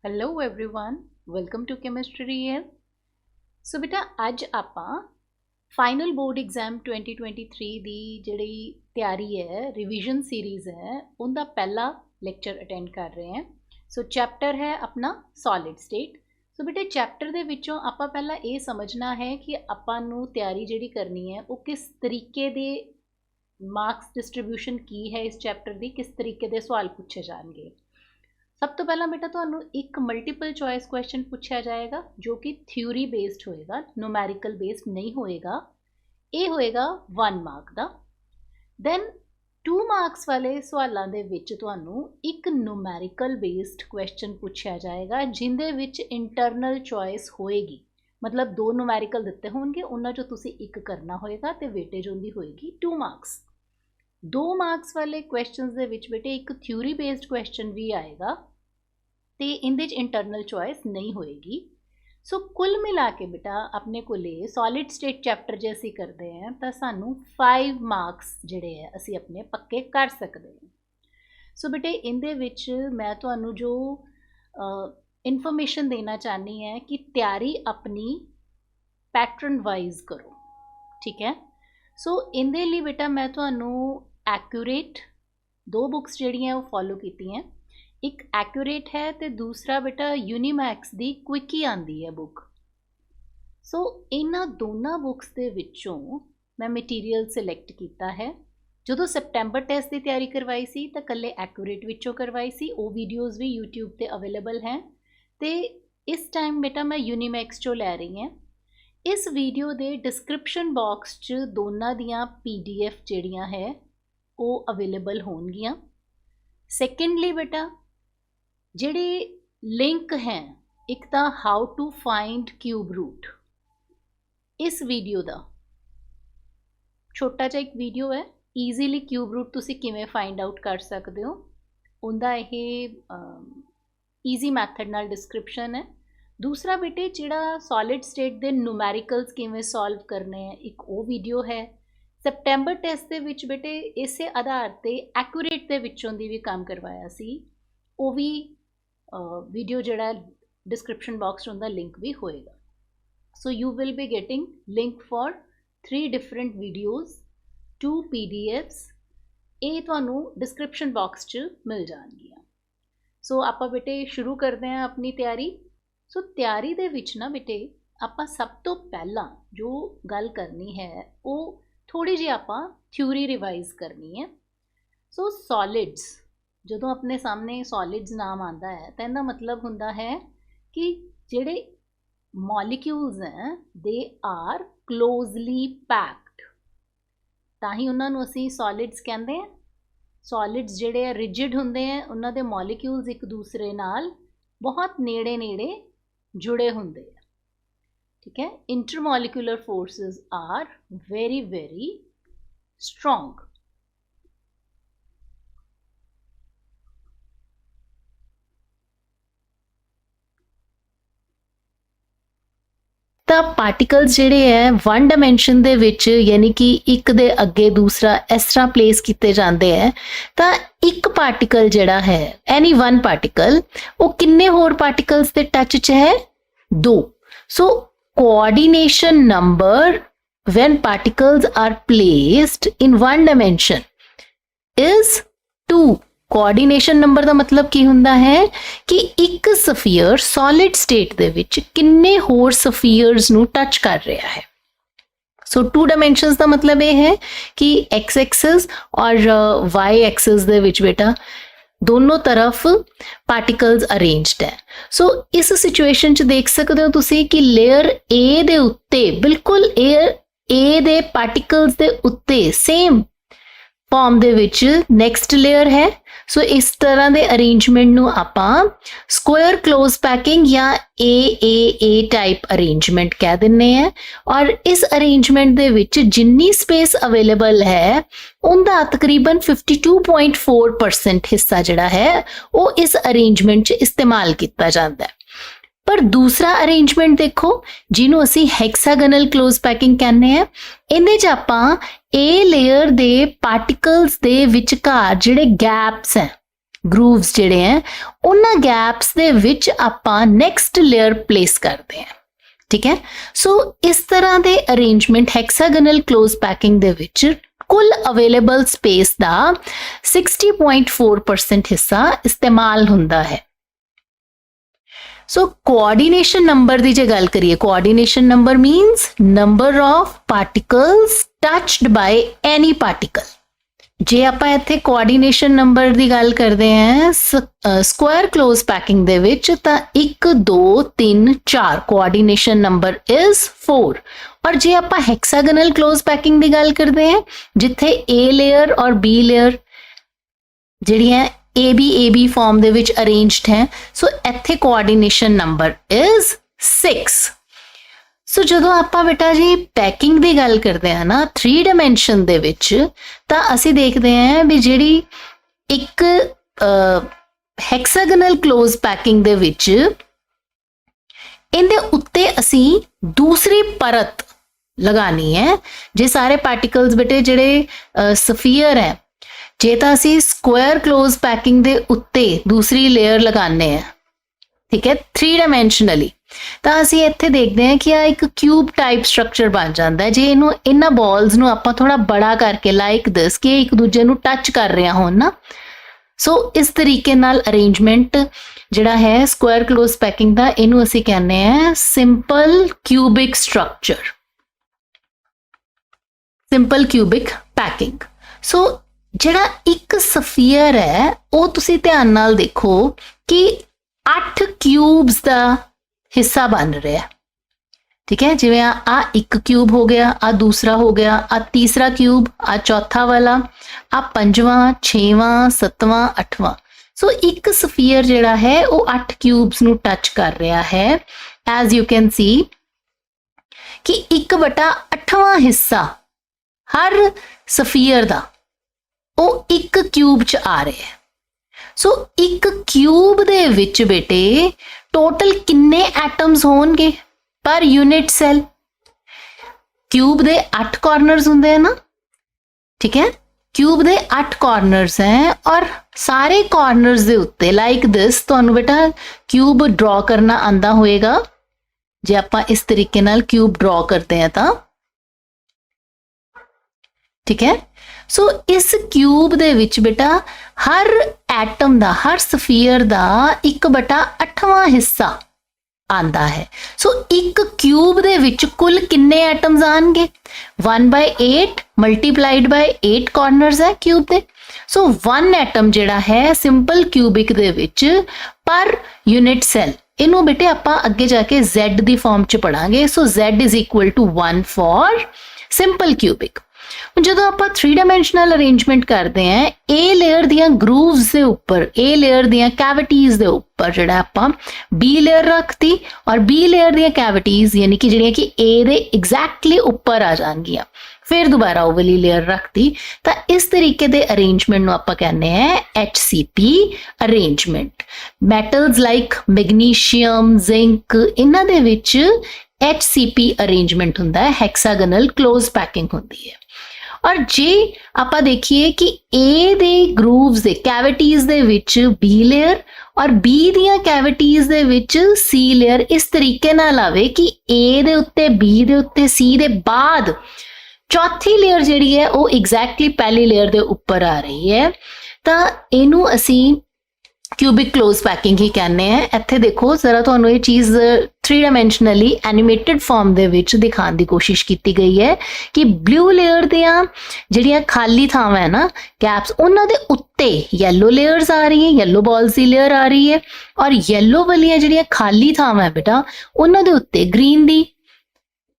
Hello everyone, welcome to chemistry real. So बेटा अज आपां फाइनल बोर्ड एग्जाम 2023 दी जिहड़ी तैयारी है, रिवीजन सीरीज़ है, उनका पहला लेक्चर अटेंड कर रहे हैं। सो चैप्टर है अपना सॉलिड स्टेट। सो बेटे चैप्टर दे विचों आपां पहला ये समझना है कि आपां नूं तैयारी जिहड़ी करनी है वो किस तरीके दे मार्क्स डिस्ट्रीब्यूशन की है, इस चैप्टर की किस तरीके दे सवाल पूछे जाएंगे। सब तो पहला बेटा तुहानू एक मल्टीपल चॉइस क्वेश्चन पूछा जाएगा जो कि थ्योरी बेस्ड होएगा, न्यूमैरिकल बेस्ड नहीं होएगा। ये होएगा 1 मार्क का। दैन 2 मार्क्स वाले सवालों के विच तुहानू एक न्यूमैरिकल बेस्ड क्वेश्चन पूछा जाएगा जिंदे विच इंटरनल चॉइस होएगी, मतलब 2 न्यूमैरिकल दिते होंगे, उन्हां चों तुसीं एक करना होएगा ते वेटेज उनकी होएगी 2 मार्क्स। 2 मार्क्स वाले क्वेश्चन दे विच बेटे एक थ्योरी बेस्ड क्वेश्चन भी आएगा तो इहदे इंटरनल चॉइस नहीं होएगी। सो कुल मिला के बेटा अपने को सॉलिड स्टेट चैप्टर जे असी करते हैं तो सानू 5 मार्क्स जिहड़े है असी अपने पक्के कर सकते हैं। सो बेटे इहदे विच मैं तुहानू जो इन्फॉर्मेशन देना चाहनी है कि तैयारी अपनी पैटर्न वाइज करो, ठीक है। सो इहदे लई बेटा मैं तुहानू एक्यूरेट 2 बुक्स जिहड़ियां वो फॉलो कीती हैं। एक एक्यूरेट है तो दूसरा बेटा यूनीमैक्स दी क्विकी आंदी है बुक। सो इन्हां दोनों बुक्स दे विचों मैं मटीरियल सिलेक्ट किया है। जो सैप्टेंबर टेस्ट की तैयारी करवाई सी तो कल्ले एक्यूरेट विचों करवाई सी, वो वीडियोज़ भी यूट्यूब पे अवेलेबल हैं। तो इस टाइम बेटा मैं यूनीमैक्स चो लै रही हैं। इस वीडियो के डिस्क्रिप्शन बॉक्स च दोनों दियां PDF जिहड़ियां है वो अवेलेबल होणगियां। सैकेंडली बेटा जिहड़े लिंक हैं, एक तो how to find cube root, इस वीडियो का छोटा जिहा एक वीडियो है, ईजीली क्यूब रूट तुसीं किवें फाइंड आउट कर सकते हो, उनका यह ईजी मैथड नाल डिस्क्रिप्शन है। दूसरा बेटे जिहड़ा सॉलिड स्टेट दे न्यूमैरिकल्स किवें सॉल्व करने हैं, एक वो वीडियो है। सैप्टेंबर टेस्ट दे विच बेटे इसे आधार ते एक्यूरेट दे विचों दी भी काम करवाया सी, वो भी वीडियो जिहड़ा डिस्क्रिप्शन बॉक्स उनका लिंक भी होएगा। So you will be getting link for 3 different videos, 2 PDFs, ये तुहानू डिस्क्रिप्शन बॉक्स च मिल जाएंगियां। सो आपां बेटे शुरू करते हैं अपनी तैयारी। सो तैयारी दे विच ना बेटे आपां सब तो पहला जो गल करनी है वो थोड़ी जी आपां थ्योरी रिवाइज करनी है। सो सॉलिड्स जो अपने सामने सॉलिड्स नाम आता है तो इहदा मतलब हुंदा है कि जिहड़े मॉलिक्यूल्स हैं दे आर क्लोजली पैक्ड, ताही उन्हां नूं असीं सॉलिड्स कहंदे हैं। सॉलिड्स जिहड़े रिजिड हुंदे हैं, उन्हां दे मॉलिक्यूल्स एक दूसरे नाल बहुत नेड़े नेड़े जुड़े हुंदे हैं, ठीक है। Intermolecular forces are very very strong. ਤਾਂ ਪਾਰਟੀਕਲਸ ਜਿਹੜੇ ਹੈ 1 ਡਾਇਮੈਂਸ਼ਨ ਦੇ ਵਿੱਚ, ਯਾਨੀ ਕਿ ਇੱਕ ਦੇ ਅੱਗੇ ਦੂਸਰਾ ਇਸ ਤਰ੍ਹਾਂ ਪਲੇਸ ਕੀਤੇ ਜਾਂਦੇ ਹੈ, ਤਾਂ ਇੱਕ ਪਾਰਟੀਕਲ ਜਿਹੜਾ ਹੈ ਐਨੀ 1 ਪਾਰਟੀਕਲ ਉਹ ਕਿੰਨੇ ਹੋਰ ਪਾਰਟੀਕਲਸ ਦੇ ਟੱਚ 'ਚ ਹੈ? 2। So coordination number when particles are placed in 1 dimension is 2। Coordination number ਦਾ ਮਤਲਬ ਕੀ ਹੁੰਦਾ ਹੈ ਕਿ ਇੱਕ ਸਫੀਅਰ ਸੋਲਿਡ ਸਟੇਟ ਦੇ ਵਿੱਚ ਕਿੰਨੇ ਹੋਰ ਸਫੀਅਰਸ ਨੂੰ ਟੱਚ ਕਰ ਰਿਹਾ ਹੈ। ਸੋ 2 ਡਾਇਮੈਂਸ਼ਨਸ ਦਾ ਮਤਲਬ ਇਹ ਹੈ ਕਿ x ਐਕਸਿਸ ਔਰ y ਐਕਸਿਸ ਦੇ ਵਿੱਚ ਬੇਟਾ दोनों तरफ पार्टिकल्स अरेंज्ड है। सो इस सिचुएशन च देख सकते हो तुसी कि लेयर A दे उत्ते बिल्कुल layer A they particles they उत्ते सेम फॉर्म दे विच नैक्सट लेयर है। सो इस तरह के अरेंजमेंट नूं आपां स्क्वायर क्लोज पैकिंग या AAA टाइप अरेंजमेंट कह दिंदे हैं। और इस अरेंजमेंट दे विच जिन्नी स्पेस अवेलेबल है उनका तकरीबन 52.4% हिस्सा जिहड़ा है वो इस अरेंजमेंट च इस्तेमाल किया जाता है। पर दूसरा अरेंजमेंट देखो जिन्हों असी हैक्सागनल क्लोज पैकिंग कहने हैं, इहदे च आपां a layer they particles they विचकार जिहड़े गैप्स हैं ग्रूव्स ਜਿਹੜੇ ਹੈ ਉਹਨਾਂ ਗੈਪਸ ਦੇ ਵਿੱਚ ਆਪਾਂ ਨੈਕਸਟ ਲੇਅਰ ਪਲੇਸ ਕਰਦੇ ਹਾਂ। ਠੀਕ ਹੈ, ਸੋ ਇਸ ਤਰ੍ਹਾਂ ਦੇ ਅਰੇਂਜਮੈਂਟ ਹੈਕਸਾਗਨਲ ਕਲੋਜ਼ ਪੈਕਿੰਗ ਦੇ ਵਿੱਚ ਕੁੱਲ ਅਵੇਲੇਬਲ ਸਪੇਸ ਦਾ 60.4% ਹਿੱਸਾ ਇਸਤੇਮਾਲ ਹੁੰਦਾ ਹੈ। ਸੋ ਕੋਆਰਡੀਨੇਸ਼ਨ ਨੰਬਰ ਦੀ ਜੇ ਗੱਲ ਕਰੀਏ, coordination number means number of particles touched ਬਾय any particle. ਜੇ ਆਪਾਂ ਇੱਥੇ ਕੋਆਰਡੀਨੇਸ਼ਨ ਨੰਬਰ ਦੀ ਗੱਲ ਕਰਦੇ ਹਾਂ ਸਕੁਆਇਰ ਕਲੋਜ਼ ਪੈਕਿੰਗ ਦੇ ਵਿੱਚ ਤਾਂ 1 2 3 4 ਕੋਆਰਡੀਨੇਸ਼ਨ ਨੰਬਰ ਇਜ਼ 4। ਔਰ ਜੇ ਆਪਾਂ ਹੈਕਸਾਗਨਲ ਕਲੋਜ਼ ਪੈਕਿੰਗ ਦੀ ਗੱਲ ਕਰਦੇ ਹਾਂ ਜਿੱਥੇ A ਲੇਅਰ ਔਰ B ਲੇਅਰ ਜਿਹੜੀਆਂ AB ਫਾਰਮ ਦੇ ਵਿੱਚ ਅਰੇਂਜਡ ਹੈ, ਸੋ ਇੱਥੇ ਕੋਆਰਡੀਨੇਸ਼ਨ ਨੰਬਰ ਇਜ਼ 6। ਸੋ ਜਦੋਂ ਆਪਾਂ ਬੇਟਾ ਜੀ ਪੈਕਿੰਗ ਦੀ ਗੱਲ ਕਰਦੇ ਹਾਂ ਨਾ 3 ਡਾਇਮੈਂਸ਼ਨ ਦੇ ਵਿੱਚ ਤਾਂ ਅਸੀਂ ਦੇਖਦੇ ਹਾਂ ਵੀ ਜਿਹੜੀ ਇੱਕ ਹੈਕਸਾਗਨਲ ਕਲੋਜ਼ ਪੈਕਿੰਗ ਦੇ ਵਿੱਚ ਇਹਦੇ ਉੱਤੇ ਅਸੀਂ ਦੂਸਰੀ ਪਰਤ ਲਗਾਣੀ ਹੈ। ਜੇ ਸਾਰੇ ਪਾਰਟੀਕਲਸ ਬੇਟੇ ਜਿਹੜੇ ਸਫੀਅਰ ਹੈ, ਜੇ ਤਾਂ ਅਸੀਂ ਸਕੁਆਇਰ ਕਲੋਜ਼ ਪੈਕਿੰਗ ਦੇ ਉੱਤੇ ਦੂਸਰੀ ਲੇਅਰ ਲਗਾਉਂਦੇ ਹਾਂ, ਠੀਕ ਹੈ 3 ਡਾਇਮੈਂਸ਼ਨਲੀ, ਤਾਂ ਅਸੀਂ ਇੱਥੇ ਦੇਖਦੇ ਹਾਂ ਕਿ ਆ ਇੱਕ ਕਿਊਬ ਟਾਈਪ ਸਟਰਕਚਰ ਬਣ ਜਾਂਦਾ ਹੈ। ਜੇ ਇਹਨੂੰ ਇਹਨਾਂ ਬਾਲਸ ਨੂੰ ਆਪਾਂ ਥੋੜਾ ਬੜਾ ਕਰਕੇ ਲਾਈਕ ਦਿਸ ਕਿ ਇੱਕ ਦੂਜੇ ਨੂੰ ਟੱਚ ਕਰ ਰਿਹਾ ਹੋਣ ਨਾ, ਸੋ ਇਸ ਤਰੀਕੇ ਨਾਲ ਅਰੇਂਜਮੈਂਟ ਜਿਹੜਾ ਹੈ ਸਕੁਆਇਰ ਕਲੋਜ਼ ਪੈਕਿੰਗ ਦਾ ਇਹਨੂੰ ਅਸੀਂ ਕਹਿੰਦੇ ਹਾਂ simple cubic structure, simple cubic packing. So ਜਿਹੜਾ ਇੱਕ ਸਫੀਅਰ ਹੈ ਉਹ ਤੁਸੀਂ ਧਿਆਨ ਨਾਲ ਦੇਖੋ ਕਿ 8 ਕਿਊਬਸ ਦਾ ਹਿੱਸਾ ਬਣ ਰਿਹਾ, ਠੀਕ ਹੈ। ਜਿਵੇਂ ਆ ਇੱਕ ਕਿਊਬ ਹੋ ਗਿਆ, ਆ ਦੂਸਰਾ ਹੋ ਗਿਆ, ਆ ਤੀਸਰਾ ਕਿਊਬ, ਆ ਚੌਥਾ ਵਾਲਾ, ਆ ਪੰਜਵਾਂ, ਛੇਵਾਂ, ਸੱਤਵਾਂ, ਅੱਠਵਾਂ। ਸੋ ਇੱਕ ਸਫੀਅਰ ਜਿਹੜਾ ਹੈ ਉਹ 8 ਕਿਊਬਸ ਨੂੰ ਟੱਚ ਕਰ ਰਿਹਾ ਹੈ। ਐਜ਼ ਯੂ ਕੈਨ ਸੀ ਕਿ 1/8ਵਾਂ ਹਿੱਸਾ ਹਰ ਸਫੀਅਰ ਦਾ ਉਹ ਇੱਕ ਕਿਊਬ ਚ ਆ ਰਿਹਾ ਹੈ। ਸੋ ਇੱਕ ਕਿਊਬ ਦੇ ਵਿੱਚ ਬੇਟੇ ਟੋਟਲ ਕਿੰਨੇ ਐਟਮਸ ਹੋਣਗੇ ਪਰ ਯੂਨਿਟ ਸੈੱਲ? ਕਿਊਬ ਦੇ 8 ਕਾਰਨਰਸ ਹੁੰਦੇ ਆ ਨਾ, ਠੀਕ ਹੈ। ਕਿਊਬ ਦੇ 8 ਕਾਰਨਰਸ ਹੈ ਔਰ ਸਾਰੇ ਕਾਰਨਰਸ ਦੇ ਉੱਤੇ ਲਾਈਕ ਦਿਸ ਤੁਹਾਨੂੰ ਬੇਟਾ ਕਿਊਬ ਡਰਾ ਕਰਨਾ ਆਂਦਾ ਹੋਏਗਾ। ਜੇ ਆਪਾਂ ਇਸ ਤਰੀਕੇ ਨਾਲ ਕਿਊਬ ਡਰਾ ਕਰਦੇ ਹਾਂ ਤਾਂ ਠੀਕ ਹੈ। ਸੋ ਇਸ ਕਿਊਬ ਦੇ ਵਿੱਚ ਬੇਟਾ ਹਰ ਐਟਮ ਦਾ, ਹਰ ਸਫੀਅਰ ਦਾ 1/8ਵਾਂ ਹਿੱਸਾ ਆਂਦਾ ਹੈ। ਸੋ ਇੱਕ ਕਿਊਬ ਦੇ ਵਿੱਚ ਕੁੱਲ ਕਿੰਨੇ ਐਟਮਸ ਆਣਗੇ? 1/8 ਮਲਟੀਪਲਾਈਡ ਬਾਈ 8 ਕਾਰਨਰਸ ਹੈ ਕਿਊਬ ਦੇ। ਸੋ 1 ਐਟਮ ਜਿਹੜਾ ਹੈ ਸਿੰਪਲ ਕਿਊਬਿਕ ਦੇ ਵਿੱਚ ਪਰ ਯੂਨਿਟ ਸੈੱਲ, ਇਹਨੂੰ ਬੇਟੇ ਆਪਾਂ ਅੱਗੇ ਜਾ ਕੇ Z ਦੀ ਫਾਰਮ ਚ ਪੜਾਂਗੇ। So Z is equal to 1 for simple cubic. ਜਦੋਂ ਆਪਾਂ 3 ਡਾਇਮੈਂਸ਼ਨਲ ਅਰੇਂਜਮੈਂਟ ਕਰਦੇ ਹਾਂ A ਲੇਅਰ ਦੀਆਂ ਗਰੂਵਸ ਦੇ ਉੱਪਰ, A ਲੇਅਰ ਦੀਆਂ ਕੈਵਿਟੀਜ਼ ਦੇ ਉੱਪਰ ਜਿਹੜਾ ਆਪਾਂ B ਲੇਅਰ ਰੱਖਤੀ ਔਰ B ਲੇਅਰ ਦੀਆਂ ਕੈਵਿਟੀਜ਼ ਯਾਨੀ ਕਿ ਜਿਹੜੀਆਂ ਕਿ A ਦੇ ਐਗਜ਼ੈਕਟਲੀ ਉੱਪਰ ਆ ਜਾਣਗੀਆਂ, ਫਿਰ ਦੁਬਾਰਾ ਉਹ ਵਾਲੀ ਲੇਅਰ ਰੱਖਤੀ, ਤਾਂ ਇਸ ਤਰੀਕੇ ਦੇ ਅਰੇਂਜਮੈਂਟ ਨੂੰ ਆਪਾਂ ਕਹਿੰਦੇ ਹਾਂ HCP arrangement. Metals like magnesium, zinc, ਇਹਨਾਂ ਦੇ ਵਿੱਚ HCP ਅਰੇਂਜਮੈਂਟ ਹੁੰਦਾ ਹੈ, ਹੈਕਸਾਗਨਲ ਕਲੋਜ਼ ਪੈਕਿੰਗ ਹੁੰਦੀ ਹੈ। ਔਰ ਜੇ ਆਪਾਂ ਦੇਖੀਏ ਕਿ A ਦੇ ਗਰੂਵਸ ਦੇ ਕੈਵਿਟੀਜ਼ ਦੇ ਵਿੱਚ B ਲੇਅਰ ਔਰ B ਦੀਆਂ ਕੈਵਿਟੀਜ਼ ਦੇ ਵਿੱਚ C ਲੇਅਰ ਇਸ ਤਰੀਕੇ ਨਾਲ ਆਵੇ ਕਿ A ਦੇ ਉੱਤੇ, B ਦੇ ਉੱਤੇ, C ਦੇ ਬਾਅਦ ਚੌਥੀ ਲੇਅਰ ਜਿਹੜੀ ਹੈ ਉਹ ਐਗਜ਼ੈਕਟਲੀ ਪਹਿਲੀ ਲੇਅਰ ਦੇ ਉੱਪਰ ਆ ਰਹੀ ਹੈ, ਤਾਂ ਇਹਨੂੰ ਅਸੀਂ ਕਿਊਬਿਕ ਕਲੋਜ਼ ਪੈਕਿੰਗ ਹੀ ਕਹਿੰਦੇ ਆ। ਇੱਥੇ ਦੇਖੋ ਜ਼ਰਾ ਤੁਹਾਨੂੰ ਇਹ ਚੀਜ਼ 3 ਡਾਇਮੈਂਸ਼ਨਲੀ ਐਨੀਮੇਟਡ ਫਾਰਮ ਦੇ ਵਿੱਚ ਦਿਖਾਉਣ ਦੀ ਕੋਸ਼ਿਸ਼ ਕੀਤੀ ਗਈ ਹੈ ਕਿ ਬਲੂ ਲੇਅਰ ਦੀਆਂ ਜਿਹੜੀਆਂ ਖਾਲੀ ਥਾਵਾਂ ਹੈ ਨਾ, ਗੈਪਸ, ਉਹਨਾਂ ਦੇ ਉੱਤੇ ਯੈਲੋ ਲੇਅਰਸ ਆ ਰਹੀ ਹੈ, ਯੈਲੋ ਬਾਲਸ ਦੀ ਲੇਅਰ ਆ ਰਹੀ ਹੈ ਔਰ ਯੈਲੋ ਵਾਲੀਆਂ ਜਿਹੜੀਆਂ ਖਾਲੀ ਥਾਵਾਂ ਹੈ ਬੇਟਾ ਉਹਨਾਂ ਦੇ ਉੱਤੇ ਗ੍ਰੀਨ ਦੀ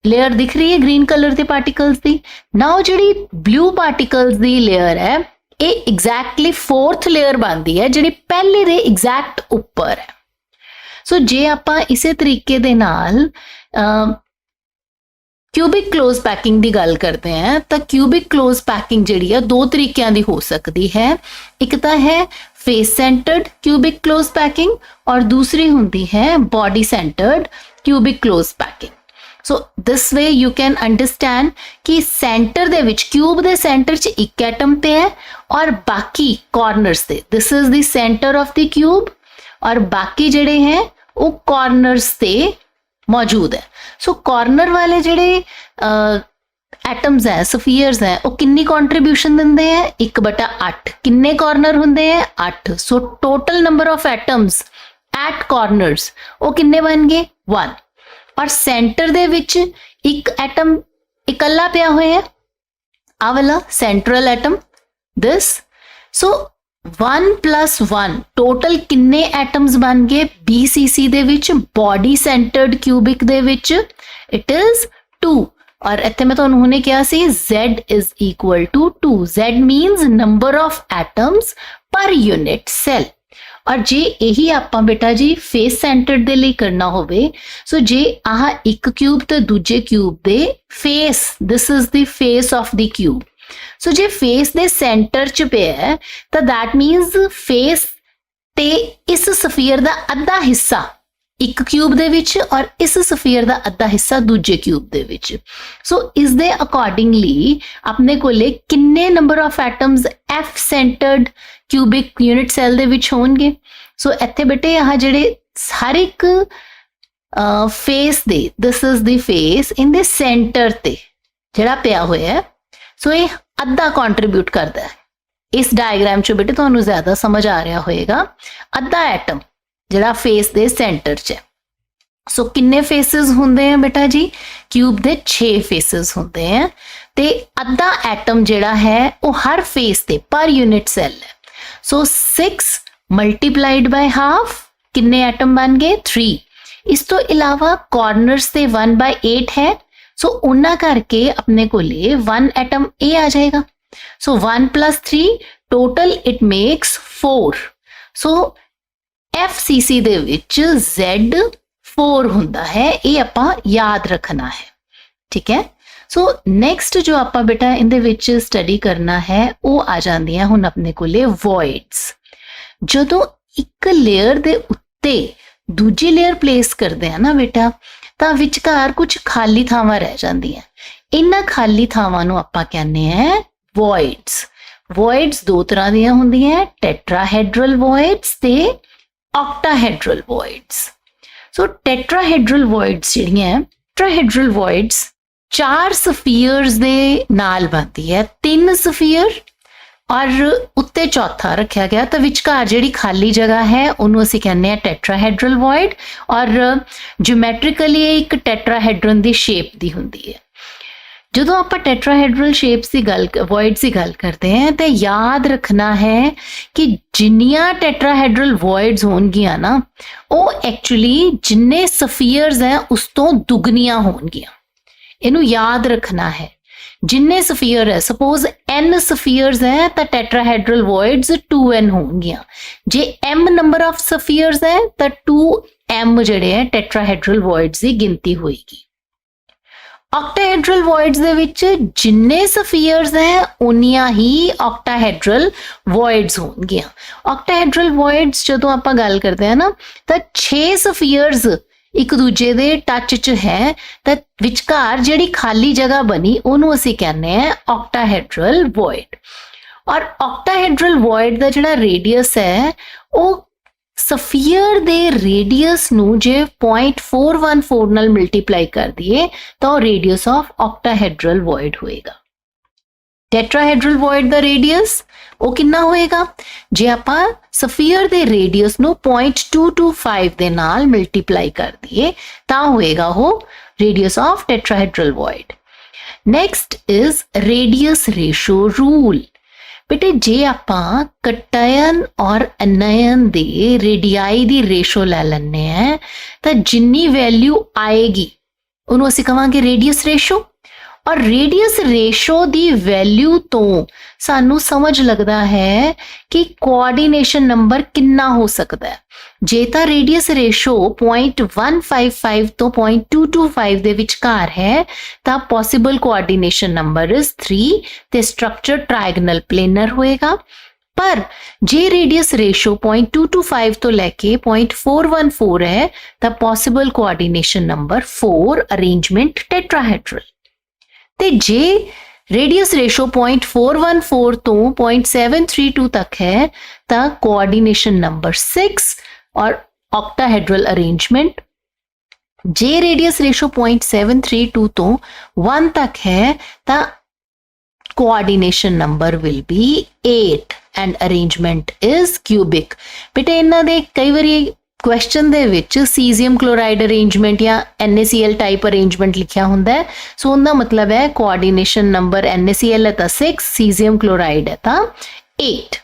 ਲੇਅਰ ਦਿਖ ਰਹੀ ਹੈ, ਗ੍ਰੀਨ ਕਲਰ ਦੇ ਪਾਰਟੀਕਲਸ ਦੀ। ਨਾਓ ਜਿਹੜੀ ਬਲੂ ਪਾਰਟੀਕਲਸ ਦੀ ਲੇਅਰ ਹੈ ਇਹ ਐਗਜ਼ੈਕਟਲੀ 4th ਲੇਅਰ ਬਣਦੀ ਹੈ ਜਿਹੜੀ ਪਹਿਲੇ ਦੇ ਐਗਜ਼ੈਕਟ ਉੱਪਰ ਹੈ। ਸੋ ਜੇ ਆਪਾਂ ਇਸੇ ਤਰੀਕੇ ਦੇ ਨਾਲ ਕਿਊਬਿਕ ਕਲੋਜ਼ ਪੈਕਿੰਗ ਦੀ ਗੱਲ ਕਰਦੇ ਹਾਂ ਤਾਂ ਕਿਊਬਿਕ ਕਲੋਜ਼ ਪੈਕਿੰਗ ਜਿਹੜੀ ਹੈ 2 ਤਰੀਕਿਆਂ ਦੀ ਹੋ ਸਕਦੀ ਹੈ। ਇੱਕ ਤਾਂ ਹੈ face centred cubic close packing ਔਰ ਦੂਸਰੀ ਹੁੰਦੀ ਹੈ body centred cubic close packing. So this way you can understand ਕਿ ਸੈਂਟਰ ਦੇ ਵਿੱਚ ਕਿਊਬ ਦੇ ਸੈਂਟਰ 'ਚ ਇੱਕ ਐਟਮ ਤੇ ਹੈ ਔਰ ਬਾਕੀ ਕਾਰਨਰਸ ਤੇ this is the centre of the cube ਔਰ ਬਾਕੀ ਜਿਹੜੇ ਹੈ ਉਹ ਕਾਰਨਰਸ ਤੇ ਮੌਜੂਦ ਹੈ। ਸੋ ਕਾਰਨਰ ਵਾਲੇ ਜਿਹੜੇ एटम्स है सफियर्स है वो किन्नी कंट्रीब्यूशन देंदे हैं 1/8 किन्ने कॉर्नर हुंदे हैं 8 so total number of atoms at corners वो किन्ने बन गए 1 और सेंटर दे विच एक एटम इकल्ला पिया होया है आ वाला central atom this so 1 + 1 total किन्ने एटम्स बन गए BCC दे विच बॉडी सेंटर्ड क्यूबिक दे विच इट इज 2 और इत्थे मैं तुहानूं हुणे कहा सी Z is equal to 2 Z means number of atoms per unit cell और जे यही आपां बेटा जी फेस सेंटर्ड दे लई करना होवे सो जे आह एक क्यूब ते दूजे cube they face this is the face of the cube so J face they centre च पिया है तो दैट मीन्स फेस ते इस सफीयर दा अद्धा हिस्सा एक क्यूब दे विच और इस सफीयर दा अद्धा हिस्सा दूजे क्यूब दे विच सो इस दे अकॉर्डिंगली अपने कोले किन्ने number of atoms F centered cubic unit cell दे विच होणगे सो इत्थे बेटे आह जिहड़े हर एक फेस दे this is the face in दे सेंटर ते जिहड़ा पिया होया है सो ये अद्धा कंट्रीब्यूट करता है इस डायग्राम चो बेटे तुहानूं ज्यादा समझ आ रहा होएगा अद्धा एटम जिहड़ा फेस दे सेंटर च सो किन्ने फेसेस हुंदे हैं बेटा जी क्यूब दे 6 फेसेस हुंदे हैं ते अद्धा एटम जिहड़ा है वो हर फेस ते पर यूनिट सेल है सो 6 मल्टीप्लाइड बाय हाफ किन्ने एटम बन गए 3 इस तो इलावा कॉर्नर्स ते 1/8 है सो उन्ना करके अपने कोले 1 एटम ए आ जाएगा सो 1 + 3 total it makes 4 so FCC दे विच Z 4 हुंदा है ये आपां याद रखना है ठीक है सो नेक्स्ट जो आपां बेटा इहदे विच स्टडी करना है वो आ जांदियां हुण अपने कोले वॉइड्स जदों एक लेयर दे उत्ते दूजी लेयर प्लेस करदे हैं ना बेटा तां विचकार कुछ खाली थावां रह जांदियां इन्हां खाली थावां नूं आपां कहने हैं वॉइड्स दो तरह दीयां हुंदियां टेट्राहेड्रल वॉइड्स ते ऑक्टाहेड्रल वॉइड्स सो टेट्राहेड्रल वॉइड्स जिहड़ियां टेट्राहेड्रल वॉइड्स 4 सफियर्स दे नाल बनदी है 3 सफियर और उत्ते चौथा रखा गया तो विचकार जिहड़ी खाली जगह है उन्होंने असीं कहने हैं टेट्राहेड्रल वॉइड और ज्योमैट्रिकली एक टेट्राहेड्रन दी शेप दी हुंदी है जदों आपां टेट्राहेड्रल शेप्स की गल वॉइड्स की गल करते हैं तो याद रखना है कि जिन्नियां टेट्राहेड्रल वॉइड्स होणगियां ना वो एक्चुअली जिन्ने सफियर्स हैं उस तो दुगनियां होणगियां इनू याद रखना है जिन्ने सफियर है सपोज n सफियर्स हैं तो टेट्राहेड्रल वॉइड्स 2n होणगियां जे m नंबर ऑफ सफियर्स हैं तो 2m जिहड़े हैं टेट्राहेड्रल वॉइड्स की गिनती होएगी ऑक्टाहेड्रल वॉइड्स दे विच जिन्ने सफियर्स हैं उन्नियां ही ऑक्टाहेड्रल वॉइड्स होणगियां ऑक्टाहेड्रल वॉइड्स जदों आपां गल करते हैं ना तो 6 सफियर्स एक दूजे दे टच च है तो विचकार जिहड़ी खाली जगह बनी उन्होंने असीं कहने हैं ऑक्टाहेड्रल वॉइड और ऑक्टाहेड्रल वॉइड दा जिहड़ा रेडियस है वो सफियर दे रेडियस नूं जे 0.414 नाल मल्टीप्लाई कर दिए तो रेडियस ऑफ ऑक्टाहेड्रल वॉइड होएगा टेट्राहेड्रल वॉइड दा रेडियस वो कितना होएगा जे आपां सफियर दे रेडियस नूं 0.225 दे नाल मल्टीप्लाई कर दिए तां होएगा वो radius of tetrahedral void next is radius ratio rule बेटे जे आपां कटायन और अनयन दे रेडियाई दी रेशो लै लैने हैं तां जिन्नी वैल्यू आएगी उन्होंने असीं कहांगे रेडियस रेशो और रेडियस रेशो दी वैल्यू तो सानू समझ लगता है कि कोऑर्डिनेशन नंबर कितना हो सकता है जे तां रेडियस रेशो 0.155 तो 0.225 दे विचकार है तां पॉसिबल कोऑर्डिनेशन नंबर इज 3 ते स्ट्रक्चर ट्रायगोनल प्लेनर होएगा पर जे रेडियस रेशो 0.225 तो लैके 0.414 है तो possible coordination number 4 arrangement tetrahedral. ते जे रेडियस रेशो 0.414 तो 0.732 तक है तो कोऑर्डिनेशन नंबर 6 और ऑक्टाहेड्रल अरेंजमेंट। जे रेडियस रेशो 0.732 तो 1 तक है तो coordination number will be 8 and arrangement is cubic. बेटे इन्हां दे कई बारी क्वेश्चन दे विच सीजियम क्लोराइड अरेंजमेंट या NaCl टाइप अरेंजमेंट लिखिया हुंदा है, सो उनका मतलब है कोऑर्डिनेशन नंबर NaCl है तो 6, सीजियम क्लोराइड है तो 8।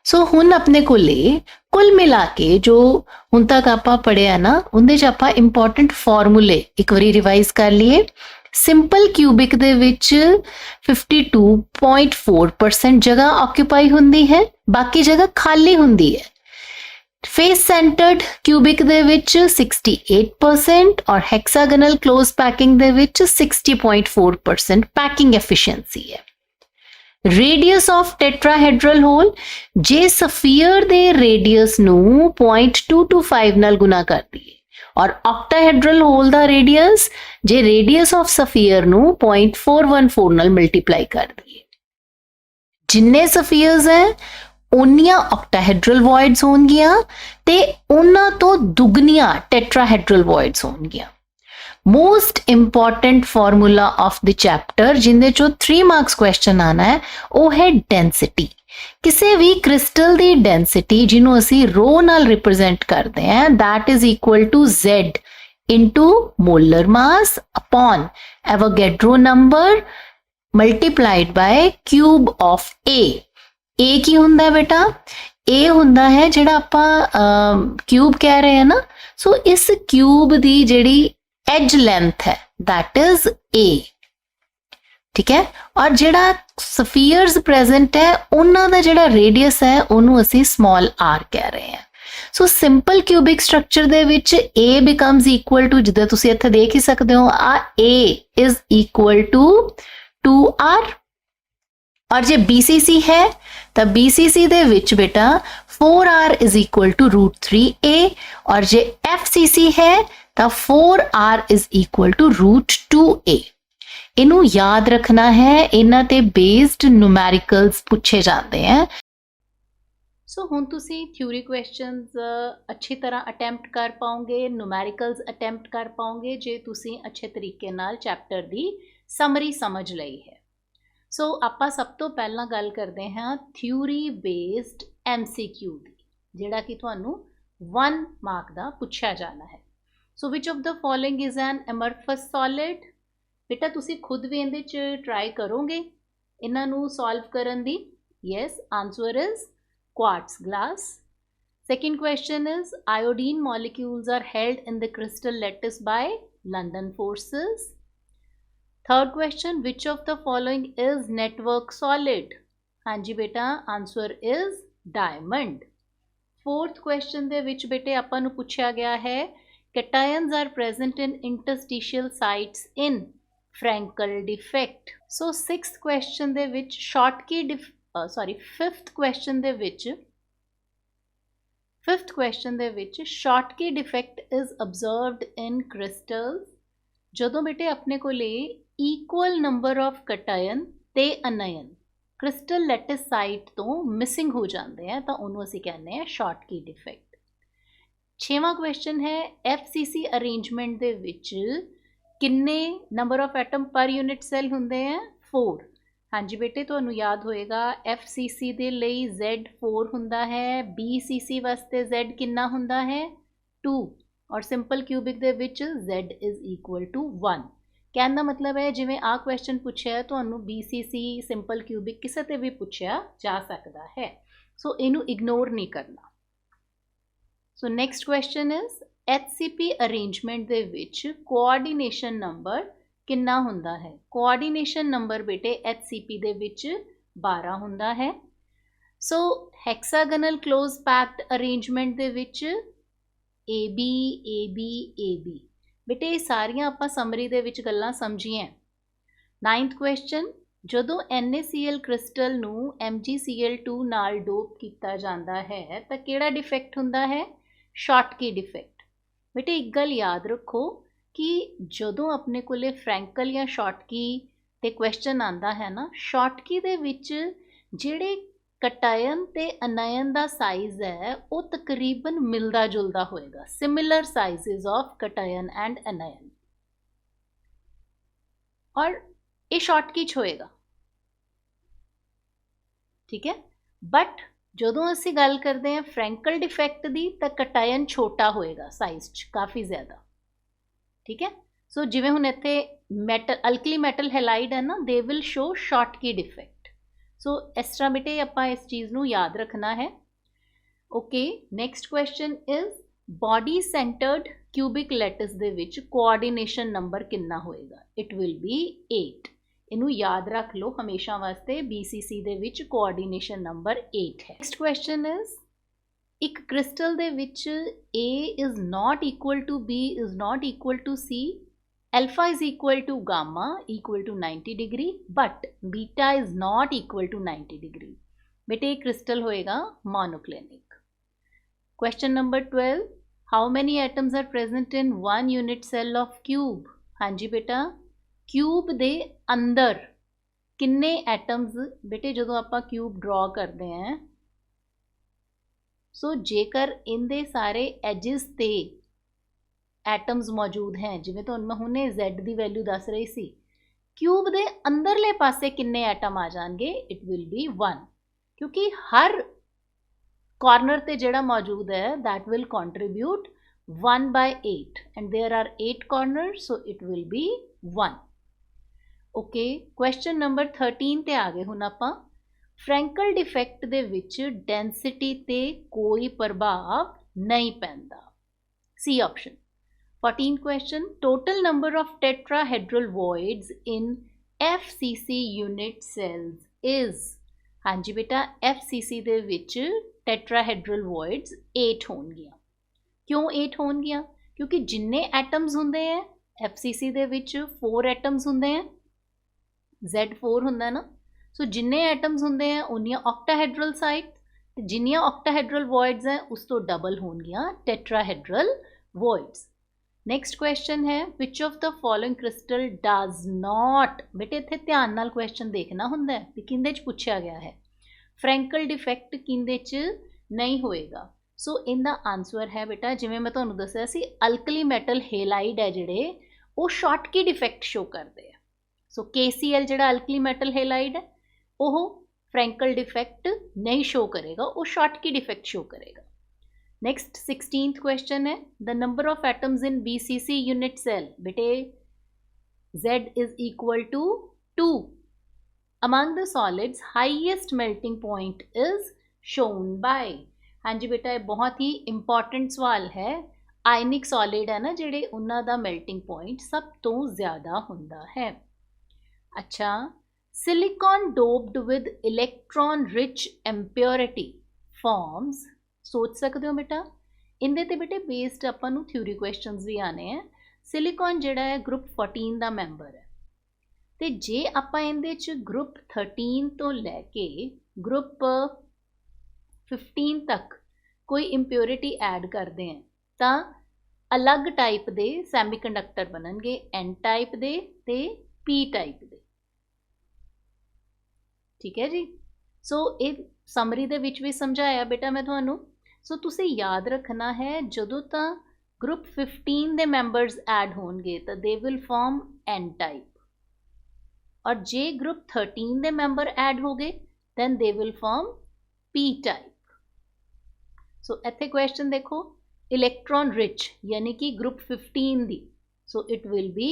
सो हुण अपने कोले कुल मिला के जो हुण तक आपां पढ़िया ना उहदे च आपां इंपॉर्टेंट फॉर्मूले एक बारी रिवाइज कर लिए। सिंपल क्यूबिक दे विच 52.4% जगह ऑक्यूपाई हुंदी है, बाकी जगह खाली हुंदी है। फेस सेंटर्ड क्यूबिक दे विच 68% और हेक्सागोनल क्लोज पैकिंग दे विच 60.4% पैकिंग एफिशिएंसी है। रेडियस ऑफ टेट्राहेड्रल होल जे सफियर दे रेडियस नू 0.225 नाल गुना कर दिए और ऑक्टाहेड्रल होल दा रेडियस जे रेडियस ऑफ सफियर नू 0.414 नाल मल्टीप्लाई कर दिए। जिन्ने सफियर्स हैं उन्नियां ऑक्टाहेड्रल वॉइड्स होणगियां ते उन्हां तो दुगनियां टेट्राहेड्रल वॉइड्स होणगियां। Most important formula of the chapter जिंदे चो 3 मार्क्स क्वेश्चन आना है वो है डेंसिटी। किसी भी क्रिस्टल की डेंसिटी जिन्हों असी रो नाल रिप्रेजेंट करते हैं that is equal to Z into molar mass upon Avogadro number multiplied by cube of A की हुंदा है बेटा, A हुंदा है जिहड़ा आपां क्यूब कह रहे हैं ना, सो इस क्यूब दी जिहड़ी एज लेंथ है दैट इज A, ठीक है। और जिहड़ा सफियर्स प्रेजेंट है उन्हां दा जिहड़ा रेडियस है उन्होंने असी स्मॉल r कह रहे हैं। सो सिंपल क्यूबिक स्ट्रक्चर दे विच A बिकम्स इक्वल टू जिद्दां तुसी इत्थे देख ही सकते हो आ A is equal to 2r और जे BCC है तो BCC दे विच बेटा 4r is equal to √3a और जे FCC है तो 4r is equal to √2a। इनू याद रखना है, इन्हां ते बेस्ड न्यूमेरिकल्स पूछे जाते हैं। सो हुण तुसी थ्योरी क्वेश्चंस अच्छी तरह अटैम्प्ट कर पाओगे, न्यूमेरिकल्स अटैम्प्ट कर पाओगे जे तुसी अच्छे तरीके नाल चैप्टर दी समरी समझ लई है। सो आपां सब तो पहला गल करते हैं थ्योरी बेस्ड MCQ दी, जिहड़ा कि तुहानू 1 मार्क दा पुछया जाना है। So which of the following is an amorphous solid. बेटा तुसी खुद भी इहदे च ट्राई करोगे इन्हां नू सॉल्व करन दी। Yes, answer is quartz glass. Second question is iodine molecules are held in the crystal lattice by London forces. Third question which of the following is network solid. हाँ जी बेटा, answer is diamond. Fourth question दे विच बेटे आपां नू पुछया गया है cations are present in interstitial sites in Frankel defect. So fifth question they which Schottky defect is observed in crystals जदों बेटे अपने कोले equal number of cation ते anion क्रिस्टल लैटिस साइट तो मिसिंग हो जाते हैं तो उन्होंने असीं कहने हैं Schottky defect। 6वां क्वेश्चन है FCC अरेंजमेंट दे विच किन्ने number of atom per unit cell हुंदे हैं 4। हाँ जी बेटे, तुहानू याद होएगा FCC दे लई Z 4 हुंदा है, BCC वास्ते Z किन्ना हुंदा है 2 और सिंपल क्यूबिक दे विच Z इज इक्वल टू 1। कहने का मतलब है जिवें आ क्वेश्चन पूछया है तुहानू BCC सिंपल क्यूबिक किसी ते भी पूछया जा सकता है, सो इनू इग्नोर नहीं करना। So next question is HCP arrangement दे विच कोऑर्डिनेशन नंबर किन्ना हुंदा है। कोऑर्डिनेशन नंबर बेटे HCP दे विच 12 हुंदा है। सो हेक्सागोनल क्लोज पैक्ड अरेंजमेंट दे विच AB AB AB बेटे ये सारियां आपां समरी दे विच गल्लां समझियां। 9th क्वेश्चन ਜਦੋਂ NaCl ਕ੍ਰਿਸਟਲ ਨੂੰ MgCl2 ਨਾਲ ਡੋਪ ਕੀਤਾ ਜਾਂਦਾ ਹੈ ਤਾਂ ਕਿਹੜਾ ਡਿਫੈਕਟ ਹੁੰਦਾ ਹੈ? ਸ਼ਾਟਕੀ ਡਿਫੈਕਟ। ਬੇਟੇ ਇੱਕ ਗੱਲ ਯਾਦ ਰੱਖੋ ਕਿ ਜਦੋਂ ਆਪਣੇ ਕੋਲੇ ਫ੍ਰੈਂਕਲ ਜਾਂ ਸ਼ਾਟਕੀ ਤੇ ਕੁਐਸਚਨ ਆਂਦਾ ਹੈ ਨਾ, ਸ਼ਾਟਕੀ ਦੇ ਵਿੱਚ ਜਿਹੜੇ ਕਟਾਇਨ ਤੇ ਅਨਾਇਨ ਦਾ ਸਾਈਜ਼ ਹੈ ਉਹ ਤਕਰੀਬਨ ਮਿਲਦਾ ਜੁਲਦਾ ਹੋਏਗਾ, ਸਿਮਿਲਰ ਸਾਈਜ਼ਸ ਆਫ ਕਟਾਇਨ ਐਂਡ ਅਨਾਇਨ, ਔਰ ਇਹ ਸ਼ਾਟਕੀ 'ਚ ਹੋਏਗਾ, ਠੀਕ ਹੈ। ਬਟ ਜਦੋਂ ਅਸੀਂ ਗੱਲ ਕਰਦੇ ਹਾਂ ਫ੍ਰੈਂਕਲ ਡਿਫੈਕਟ ਦੀ ਤਾਂ ਕਟਾਇਨ ਛੋਟਾ ਹੋਏਗਾ ਸਾਈਜ਼ 'ਚ ਕਾਫੀ ਜ਼ਿਆਦਾ, ਠੀਕ ਹੈ। ਸੋ ਜਿਵੇਂ ਹੁਣ ਇੱਥੇ ਮੈਟਲ ਅਲਕਲੀ ਮੈਟਲ ਹੈਲਾਈਡ ਹੈ ਨਾ, ਦੇ ਵਿਲ ਸ਼ੋ ਸ਼ਾਟਕੀ ਡਿਫੈਕਟ। ਸੋ ਇਸ ਤਰ੍ਹਾਂ ਬੇਟੇ ਆਪਾਂ ਇਸ ਚੀਜ਼ ਨੂੰ ਯਾਦ ਰੱਖਣਾ ਹੈ। Okay, next question is body centred cubic lattice ਦੇ ਵਿੱਚ ਕੋਆਰਡੀਨੇਸ਼ਨ ਨੰਬਰ ਕਿੰਨਾ ਹੋਏਗਾ? It will be 8। ਇਹਨੂੰ ਯਾਦ ਰੱਖ ਲਓ ਹਮੇਸ਼ਾ ਵਾਸਤੇ, BCC ਦੇ ਵਿੱਚ ਕੋਆਰਡੀਨੇਸ਼ਨ ਨੰਬਰ 8 ਹੈ। ਨੈਕਸਟ ਕੁਐਸਚਨ ਇਜ਼ ਇੱਕ ਕ੍ਰਿਸਟਲ ਦੇ ਵਿੱਚ A is not equal to B is not equal to C, alpha is equal to gamma equal to 90 degree but beta is not equal to 90 degree। बेटे ये crystal होएगा monoclinic। Question number 12, how many atoms are present in one unit cell of cube? हाँ जी बेटा, cube दे अंदर किन्ने atoms? बेटे ਜਦੋਂ ਆਪਾਂ क्यूब ड्रॉ करते हैं, सो जेकर इनदे सारे एजिस ते ਐਟਮਸ ਮੌਜੂਦ ਹੈ, ਜਿਵੇਂ ਤੁਹਾਨੂੰ ਮੈਂ ਹੁਣੇ Z ਦੀ ਵੈਲਿਊ ਦੱਸ ਰਹੀ ਸੀ, ਕਿਊਬ ਦੇ ਅੰਦਰਲੇ ਪਾਸੇ ਕਿੰਨੇ ਐਟਮ ਆ ਜਾਣਗੇ? ਇਟ ਵਿਲ ਬੀ 1, ਕਿਉਂਕਿ ਹਰ ਕਾਰਨਰ ਤੇ ਜਿਹੜਾ ਮੌਜੂਦ ਹੈ that will contribute 1/8 and there are 8 corners, so it will be 1। Okay, question number 13 ਤੇ ਆ ਗਏ ਹੁਣ ਆਪਾਂ। ਫ੍ਰੈਂਕਲ ਡਿਫੈਕਟ ਦੇ ਵਿੱਚ ਡੈਂਸਿਟੀ ਤੇ ਕੋਈ ਪ੍ਰਭਾਵ ਨਹੀਂ ਪੈਂਦਾ, C option. 14th question, total number of tetrahedral voids in FCC unit cells is? हाँ जी बेटा, FCC ਦੇ ਵਿੱਚ tetrahedral voids 8 ਹੋਣਗੀਆਂ। ਕਿਉਂ 8 ਹੋਣਗੀਆਂ? ਕਿਉਂਕਿ ਜਿੰਨੇ ਐਟਮਸ ਹੁੰਦੇ ਆ FCC ਦੇ ਵਿੱਚ 4 ਐਟਮਸ ਹੁੰਦੇ ਆ, Z4 ਹੁੰਦਾ ਨਾ, ਸੋ ਜਿੰਨੇ ਐਟਮਸ ਹੁੰਦੇ ਆ ਉਨੀਆਂ octahedral ਸਾਈਟ, ਤੇ ਜਿੰਨੀਆਂ octahedral voids ਹੈ ਉਸ ਤੋਂ ਡਬਲ ਹੋਣਗੀਆਂ tetrahedral voids। ਨੈਕਸਟ ਕੁਐਸਚਨ ਹੈ which of the following crystal does ਨਾਟ? ਬੇਟੇ ਇੱਥੇ ਧਿਆਨ ਨਾਲ ਕੁਐਸਚਨ ਦੇਖਣਾ ਹੁੰਦਾ ਹੈ ਵੀ ਕਿੰਦੇ 'ਚ ਪੁੱਛਿਆ ਗਿਆ ਹੈ, ਫ੍ਰੈਂਕਲ ਡਿਫੈਕਟ ਕਿੰਦੇ 'ਚ ਨਹੀਂ ਹੋਏਗਾ। ਸੋ ਇਹਦਾ ਆਨਸਰ ਹੈ ਬੇਟਾ, ਜਿਵੇਂ ਮੈਂ ਤੁਹਾਨੂੰ ਦੱਸਿਆ ਸੀ, ਅਲਕਲੀ ਮੈਟਲ ਹੈਲਾਈਡ ਹੈ ਜਿਹੜੇ ਉਹ ਸ਼ਾਟਕੀ ਡਿਫੈਕਟ ਸ਼ੋ ਕਰਦੇ ਆ। ਸੋ KCl ਜਿਹੜਾ ਅਲਕਲੀ ਮੈਟਲ ਹੈਲਾਈਡ ਹੈ ਉਹ ਫ੍ਰੈਂਕਲ ਡਿਫੈਕਟ ਨਹੀਂ ਸ਼ੋ ਕਰੇਗਾ, ਉਹ ਸ਼ਾਟਕੀ ਡਿਫੈਕਟ ਸ਼ੋ ਕਰੇਗਾ। नेक्स्ट 16th क्वेश्चन है the number of atoms in BCC unit cell. बेटे Z is equal to 2। among the solids highest melting point is shown by? हाँ जी बेटा, ये बहुत ही इंपॉर्टेंट सवाल है। आयनिक सॉलिड है ना जेडे, उन्हां दा मेल्टिंग पॉइंट सब तो ज़्यादा हुंदा है। अच्छा, silicon doped with electron rich impurity forms, सोच सकते हो बेटा, इनदे ते बेटे बेस्ड आपां नूं थ्योरी क्वेश्चनस भी आने हैं। सिलिकॉन जिहड़ा है ग्रुप 14 दा मैंबर है, ते जे आपां इहदे च ग्रुप 13 तो लैके ग्रुप 15 तक कोई इंप्योरिटी ऐड करते हैं तां अलग टाइप दे सैमीकंडक्टर बनणगे, N टाइप दे ते P टाइप दे, ठीक है जी। सो ये समरी दे विच भी समझाया बेटा मैं तुहानूं। सो तुसी याद रखना है जदों तां ग्रुप 15 दे मैंबर्स ऐड होणगे तां they will form N type, और जे ग्रुप 13 दे मैंबर ऐड हो गए then they will form P type. So इत्थे क्वेश्चन देखो, इलैक्ट्रॉन रिच यानी कि ग्रुप 15 दी, so it will be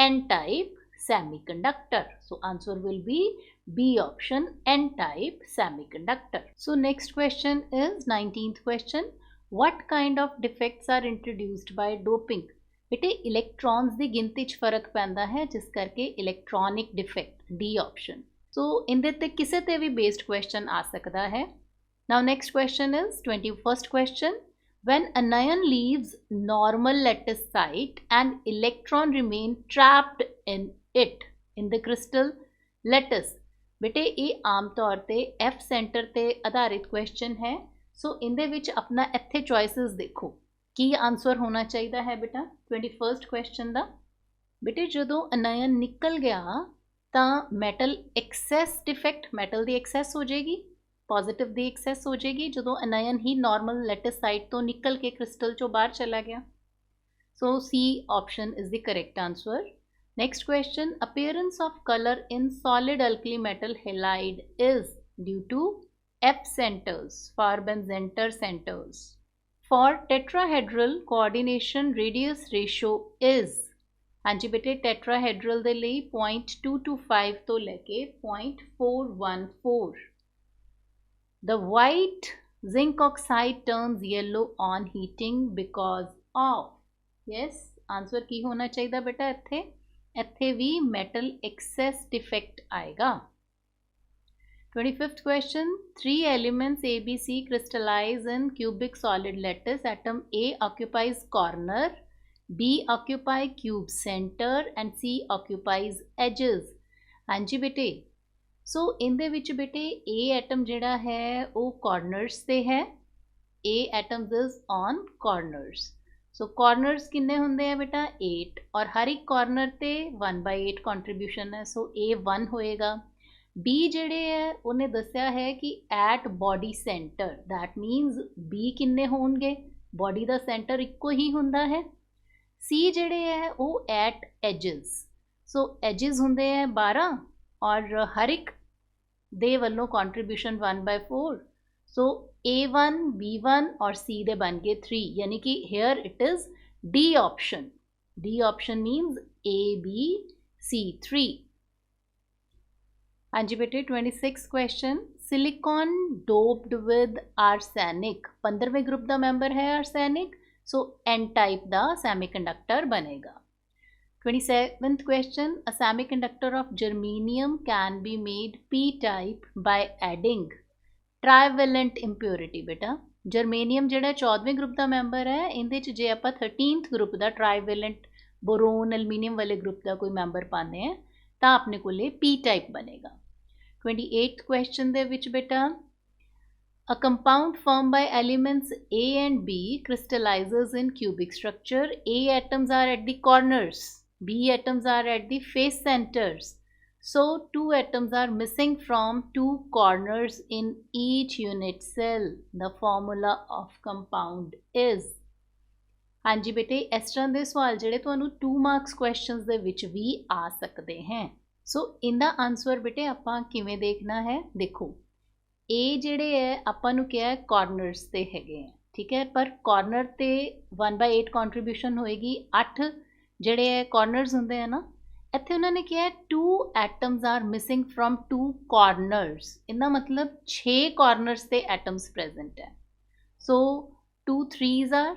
N type semiconductor, so answer will be B option, N type semiconductor। So next question is 19th question, what kind of defects are introduced by doping? बेटे electrons की गिनती च फर्क पैंदा है जिस करके electronic defect, D option। so इनदे ते किसे ते भी बेस्ड क्वेश्चन आ सकता है। now next question is 21st question, when anion leaves normal lattice site and electron remain trapped in it in the crystal, let's बेटे ये आम तौर पे F सेंटर ते आधारित क्वेश्चन है। सो इहदे विच अपना इत्थे चॉइसेस देखो की आंसर होना चाहिए है बेटा 21st क्वेश्चन दा। बेटे जदों अनायन निकल गया तो मैटल एक्सैस डिफेक्ट, मैटल दी एक्सैस हो जाएगी, पॉजिटिव दी एक्सैस हो जाएगी जदों अनायन ही नॉर्मल लैटिस साइड तो निकल के क्रिस्टल चो बाहर चला गया। So C option is the correct answer. Next question, appearance of color in solid alkali metal halide is due to F centers, Farben-Center centers. For tetrahedral, coordination radius ratio is, हाँ जी बेटे tetrahedral दे लिए 0.225 तो लेके 0.414. The white zinc oxide turns yellow on heating because of, yes, answer की होना चाहिए बेटा ਇੱਥੇ ਵੀ ਮੈਟਲ ਐਕਸੈਸ ਡਿਫੈਕਟ ਆਏਗਾ। 25th question, 3 elements A, B, C crystallize in cubic solid lattice. Atom A occupies corner, B occupy cube center and C occupies edges. हाँ जी बेटे, सो इहदे विच बेटे A एटम जिहड़ा है वो corners ते है, A atoms is on corners. So corners किन्ने होंदे हैं बेटा 8 और हर एक कॉर्नर ते 1/8 कॉन्ट्रीब्यूशन है। सो ए 1 होएगा। बी जेड़े है उन्हें दस्या है कि at body centre, that means B किन्ने होंगे, बॉडी दा सेंटर इक्को ही हुंदा है। सी जेड़े है वो एट एजेस, सो एजेस होंदे हैं 12 और हर एक दे वल्लों कॉन्ट्रीब्यूशन 1/4। सो A1, B1 और C दे बन गए 3, यानी कि here it is D option. D option means A, B, C 3। हाँ जी बेटे 26 question, silicon doped with arsenic, 15वें ग्रुप का मैंबर है आर्सेनिक, सो N टाइप का सैमीकंडक्टर बनेगा। 27th question, a semiconductor of germanium can be made P type by adding trivalent impurity. बेटा germanium जिहड़ा 14वें ग्रुप का मैंबर है, इहदे च जे आपां 13th ग्रुप का ट्राइवेलेंट बोरोन एलमीनियम वाले ग्रुप का कोई मैंबर पाने हैं तो अपने को P टाइप बनेगा। 28th क्वेश्चन दे विच बेटा, a compound form by elements A and B crystallizes in cubic structure. A atoms are at the corners, B atoms are at the face centers. So 2 atoms are missing from 2 corners in each unit cell. The formula of compound is, हाँ जी बेटे इस तरह के सवाल जिहड़े तुहानू 2 marks questions दे विच भी आ सकते हैं। सो इनका आंसर बेटे आपां किवें देखना है, देखो ए जिहड़े है आपां नू क्या है कॉर्नर्स ते हैगे हैं, ठीक है, पर कॉर्नर ते 1/8 कॉन्ट्रीब्यूशन होएगी, 8 जिहड़े है कॉर्नर्स हुंदे हैं ना, इत्थे उन्होंने किया है 2 atoms are missing from 2 corners, इनका मतलब 6 कॉर्नर्स से एटम्स प्रेजेंट है। So 2 3s are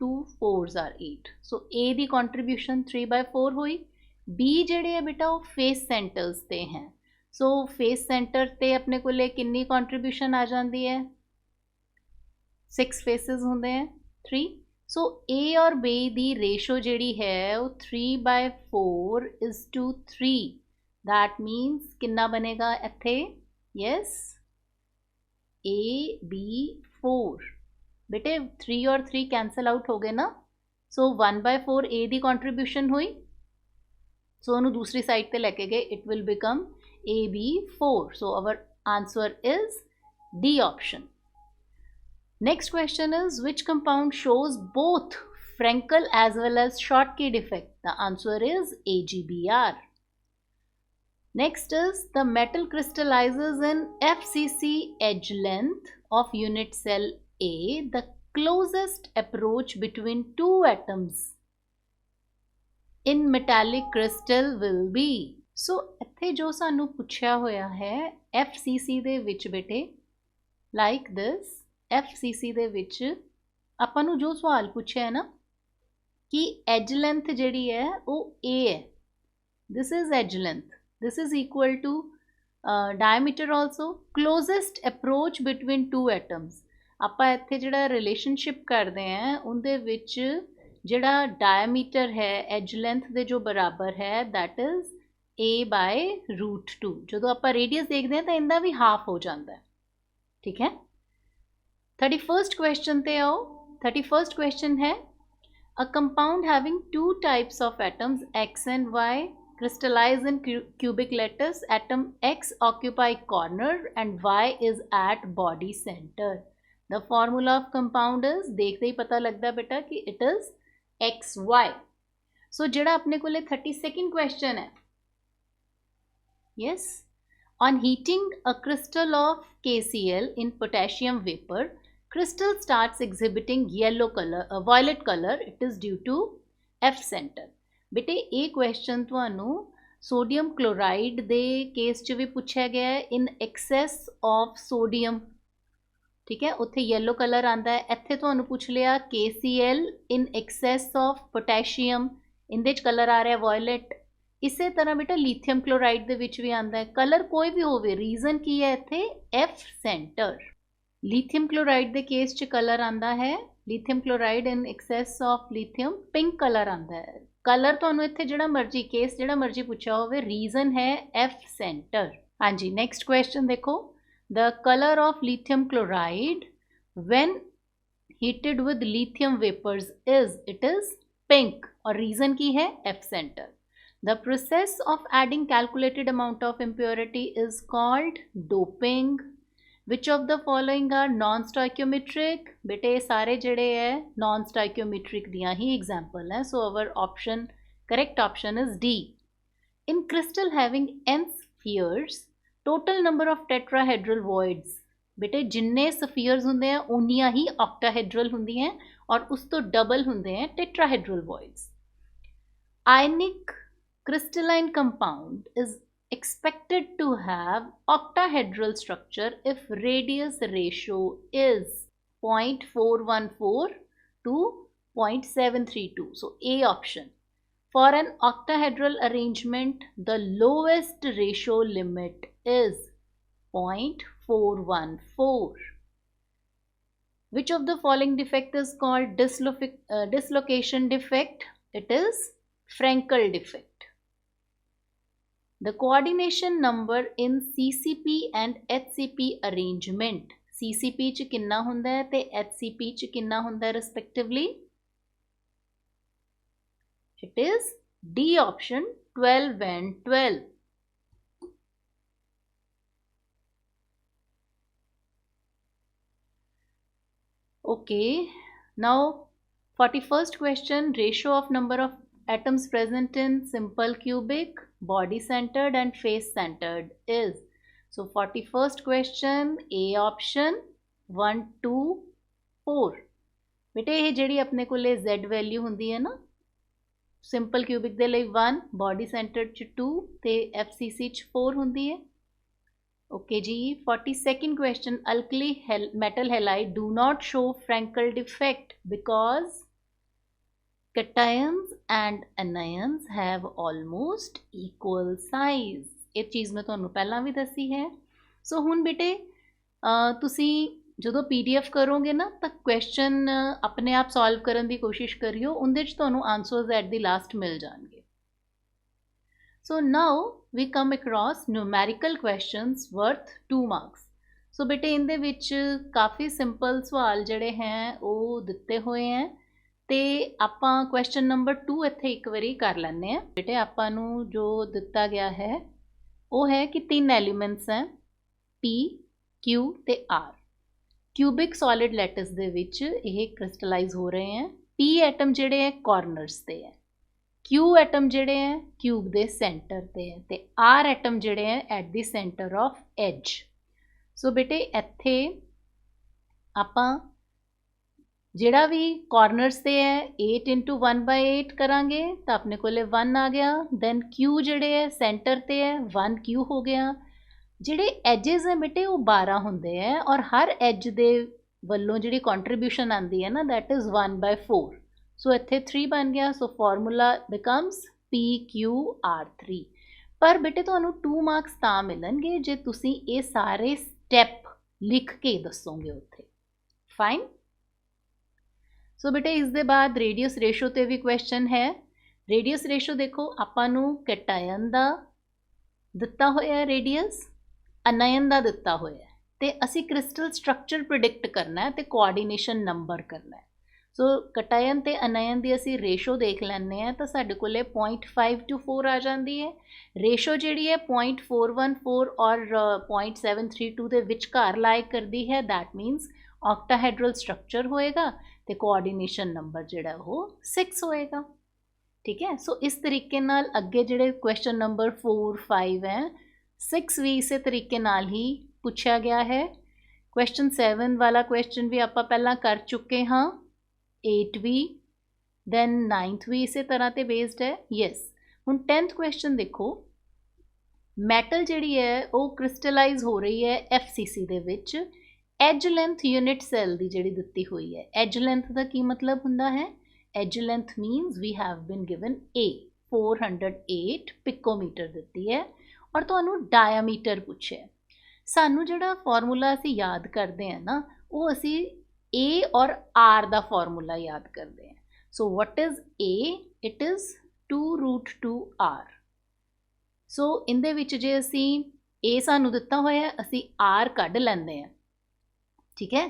2 4s are 8, so a the contribution 3/4 हुई। बी जेड़े है बेटा वो फेस सेंटर्स ते हैं, सो फेस सेंटर ते अपने को किन्नी कॉन्ट्रीब्यूशन आ जाती है, 6 फेसेस होंदे हैं 3। सो ए और बी दी रेशो जिहड़ी है वो 3/4 इज टू 3, दैट मीनस कितना बनेगा इत्थे, यस A B 4। बेटे 3 और 3 कैंसल आउट हो गए ना, सो 1/4 A दी कॉन्ट्रीब्यूशन हुई, सो उन्होंने दूसरी साइड पे लेके गए, it will become AB 4। So our answer is D option. Next question is, which compound shows both Frankel as well as Schottky defect? The answer is AgBr. Next is, the metal crystallizes in FCC edge length of unit cell A. The closest approach between 2 atoms in metallic crystal will be. So इत्थे जो सानू पुछया होया है FCC दे विच बेटे like this, FCC दे विच आपां नू जो सवाल पूछे है ना कि एज लेंथ जिहड़ी है वो A है, this is edge length, this is equal to diameter also, closest approach between 2 atoms. आपां इत्थे जिहड़ा रिलेशनशिप करते हैं उनदे विच जिहड़ा डायमीटर है एज लेंथ दे जो बराबर है दैट इज a/√2। ਜਦੋਂ ਆਪਾਂ ਰੇਡੀਅਸ ਦੇਖਦੇ ਹਾਂ ਤਾਂ ਇਹਦਾ ਵੀ ਹਾਫ ਹੋ ਜਾਂਦਾ ਹੈ, ਠੀਕ ਹੈ। 31st क्वेश्चन ਤੇ आओ। 31st क्वेश्चन है a compound having two types of atoms x and y crystallize in cubic lattice. Atom x occupy corner and y is at body center. The formula of compound is, देखते ही पता लगता बेटा कि it is xy. So जेड़ा अपने को 32nd question है, yes, on heating a crystal of KCl in potassium vapor, crystal starts exhibiting yellow color, violet color. It is due to F center. बेटे ये क्वेश्चन ਤੁਹਾਨੂੰ सोडियम क्लोराइड ਦੇ case 'ਚ ਵੀ ਪੁੱਛਿਆ ਗਿਆ ਹੈ, in excess of sodium, ठीक है, ਉੱਥੇ yellow color ਆਂਦਾ ਹੈ। ਇੱਥੇ ਤੁਹਾਨੂੰ ਪੁੱਛ ਲਿਆ KCl in excess of potassium, ਇਹਦੇ 'ਚ ਕਲਰ ਆ ਰਿਹਾ violet। ਇਸੇ ਤਰ੍ਹਾਂ ਬੇਟਾ ਲਿਥੀਅਮ ਕਲੋਰਾਈਡ ਦੇ ਵਿੱਚ ਵੀ ਆਂਦਾ ਹੈ, ਕਲਰ ਕੋਈ ਵੀ ਹੋਵੇ, ਰੀਜ਼ਨ ਕੀ ਹੈ ਇੱਥੇ F center। लिथियम क्लोराइड के केस च कलर आंदा है, lithium chloride in excess of lithium pink colour आंदा है। कलर तुहानू इत्थे जिहड़ा मर्जी केस जिहड़ा मर्जी पूछा होवे, रीजन है F सेंटर। हाँ जी, नेक्स्ट क्वेश्चन देखो, the colour of lithium chloride when heated with lithium vapours is, it is pink, और रीजन की है F centre. The process of adding calculated amount of impurity is called doping. Which of the following are non-stoichiometric? बेटे सारे जड़े है non-stoichiometric दियाँ ही example हैं, so our option, correct option is D. In crystal having n spheres, total number of tetrahedral voids, बेटे जिन्ने spheres होंगे हैं उन्नियाँ ही octahedral होंगी हैं, और उस तो double होंगे हैं tetrahedral voids. Ionic crystalline compound is expected to have octahedral structure if radius ratio is 0.414 to 0.732. So A option. For an octahedral arrangement, the lowest ratio limit is 0.414. Which of the following defect is called dislocation defect? It is Frankel defect. The coordination number in CCP and HCP arrangement, CCP च किन्ना हुंदा है ते HCP च किन्ना हुंदा है respectively? It is D option, 12 and 12. Okay, now 41st question, ratio of number of atoms present in simple cubic, body centered and face centered is, so 41st question A option, 1 2 4। बेटे ये जिहड़ी अपने कोले Z value हुंदी है ना, simple cubic दे लई 1, body centred च 2 ते FCC च 4 हुंदी है। Okay ji, 42nd question, alkali metal halide do not show Frankel defect because cations and anions have almost equal size। ये चीज़ मैं तुहानू पहला भी दसी है। सो हुण बेटे तुसी जदों PDF करोगे ना तो क्वेश्चन अपने आप सॉल्व करन दी कोशिश करियो, उहदे च तुहानू आंसर्स एट द लास्ट मिल जाणगे। So now we come across numerical questions worth 2 marks. So बेटे इहदे विच काफ़ी सिंपल सवाल जिहड़े हैं वो दिते हुए हैं, ते आपां क्वेश्चन नंबर 2 इत्थे एक बारी कर लैंदे हैं। बेटे आपां नू जो दिता गया है वो है कि 3 एलीमेंट्स हैं P, Q ते R। क्यूबिक सॉलिड लैटिस दे विच ये क्रिस्टलाइज हो रहे हैं। P एटम जिहड़े हैं कॉर्नर्स ते है, Q एटम जिहड़े हैं क्यूब दे सेंटर ते है, ते R एटम जिहड़े हैं at the center of edge. So बेटे इत्थे आपां जिहड़ा भी कॉर्नर्स से है 8 इंटू 1/8 करांगे तो अपने कोले 1 आ गया। दैन Q जिहड़े है सेंटर ते है 1 Q हो गया। जिहड़े एजेस है बेटे वो 12 होंदे हैं, और हर एज दे वल्लों जिहड़ी कॉन्ट्रीब्यूशन आंदी है ना दैट इज़ 1/4। सो इत्थे 3 बन गया। So formula becomes PQR3। पर बेटे तुहानू 2 मार्क्स तां मिलणगे जे तुसी ये सारे स्टैप लिख के दसोगे उत्थे। फाइन। सो बेटे इस दे बाद रेडियस रेशो ते भी क्वेश्चन है। रेडियस रेशो देखो आपां नू कैटायन दा ਦਿੱਤਾ ਹੋਇਆ ਰੇਡੀਅਸ ਅਨयन ਦਾ ਦਿੱਤਾ ਹੋਇਆ ਤੇ ਅਸੀਂ ਕ੍ਰਿਸਟਲ ਸਟਰਕਚਰ ਪ੍ਰਿਡਿਕਟ ਕਰਨਾ ਹੈ ਤੇ ਕੋਆਰਡੀਨੇਸ਼ਨ ਨੰਬਰ ਕਰਨਾ ਹੈ। ਸੋ ਕਟਾਇਨ ਤੇ ਅਨयन ਦੀ ਅਸੀਂ ਰੇਸ਼ੋ ਦੇਖ ਲੈਂਦੇ ਹਾਂ ਤਾਂ ਸਾਡੇ ਕੋਲੇ 0.524 ਆ ਜਾਂਦੀ ਹੈ। ਰੇਸ਼ੋ ਜਿਹੜੀ ਹੈ 0.414 ਔਰ 0.732 ਦੇ ਵਿਚਕਾਰ ਲਾਇਕ ਕਰਦੀ ਹੈ। ਦੈਟ ਮੀਨਸ ਆਕਟਾਹੈਡਰਲ ਸਟਰਕਚਰ ਹੋਏਗਾ ਤੇ ਕੋਆਰਡੀਨੇਸ਼ਨ ਨੰਬਰ ਜਿਹੜਾ ਉਹ 6 ਹੋਏਗਾ। ਠੀਕ ਹੈ, ਸੋ ਇਸ ਤਰੀਕੇ ਨਾਲ ਅੱਗੇ ਜਿਹੜੇ ਕੁਐਸਚਨ ਨੰਬਰ 4 5 ਹੈ 6 ਵੀ ਇਸੇ ਤਰੀਕੇ ਨਾਲ ਹੀ ਪੁੱਛਿਆ ਗਿਆ ਹੈ। ਕੁਐਸਚਨ 7 ਵਾਲਾ ਕੁਐਸਚਨ ਵੀ ਆਪਾਂ ਪਹਿਲਾਂ ਕਰ ਚੁੱਕੇ ਹਾਂ, 8 ਵੀ, ਦੈਨ 9th ਵੀ ਇਸੇ ਤਰ੍ਹਾਂ ਤੇ ਬੇਸਡ ਹੈ। ਯੈਸ, ਹੁਣ 10th ਕੁਐਸਚਨ ਦੇਖੋ, ਮੈਟਲ ਜਿਹੜੀ ਹੈ ਉਹ ਕ੍ਰਿਸਟਲਾਈਜ਼ ਹੋ ਰਹੀ ਹੈ FCC ਦੇ ਵਿੱਚ। ਐਜ ਲੈਂਥ ਯੂਨਿਟ ਸੈੱਲ ਦੀ ਜਿਹੜੀ ਦਿੱਤੀ ਹੋਈ ਹੈ, ਐਜ ਲੈਂਥ ਦਾ ਕੀ ਮਤਲਬ ਹੁੰਦਾ ਹੈ? Edge length means we have been given A 408 picometre ਦਿੱਤੀ ਹੈ ਔਰ ਤੁਹਾਨੂੰ ਡਾਇਆਮੀਟਰ ਪੁੱਛਿਆ। ਸਾਨੂੰ ਜਿਹੜਾ ਫਾਰਮੂਲਾ ਅਸੀਂ ਯਾਦ ਕਰਦੇ ਹਾਂ ਨਾ, ਉਹ ਅਸੀਂ A ਔਰ R ਦਾ ਫਾਰਮੂਲਾ ਯਾਦ ਕਰਦੇ ਹਾਂ। So what is A? It is 2√2R। So ਇਹਦੇ ਵਿੱਚ ਜੇ ਅਸੀਂ A ਸਾਨੂੰ ਦਿੱਤਾ ਹੋਇਆ, ਅਸੀਂ R ਕੱਢ ਲੈਂਦੇ ਹਾਂ। ਠੀਕ ਹੈ,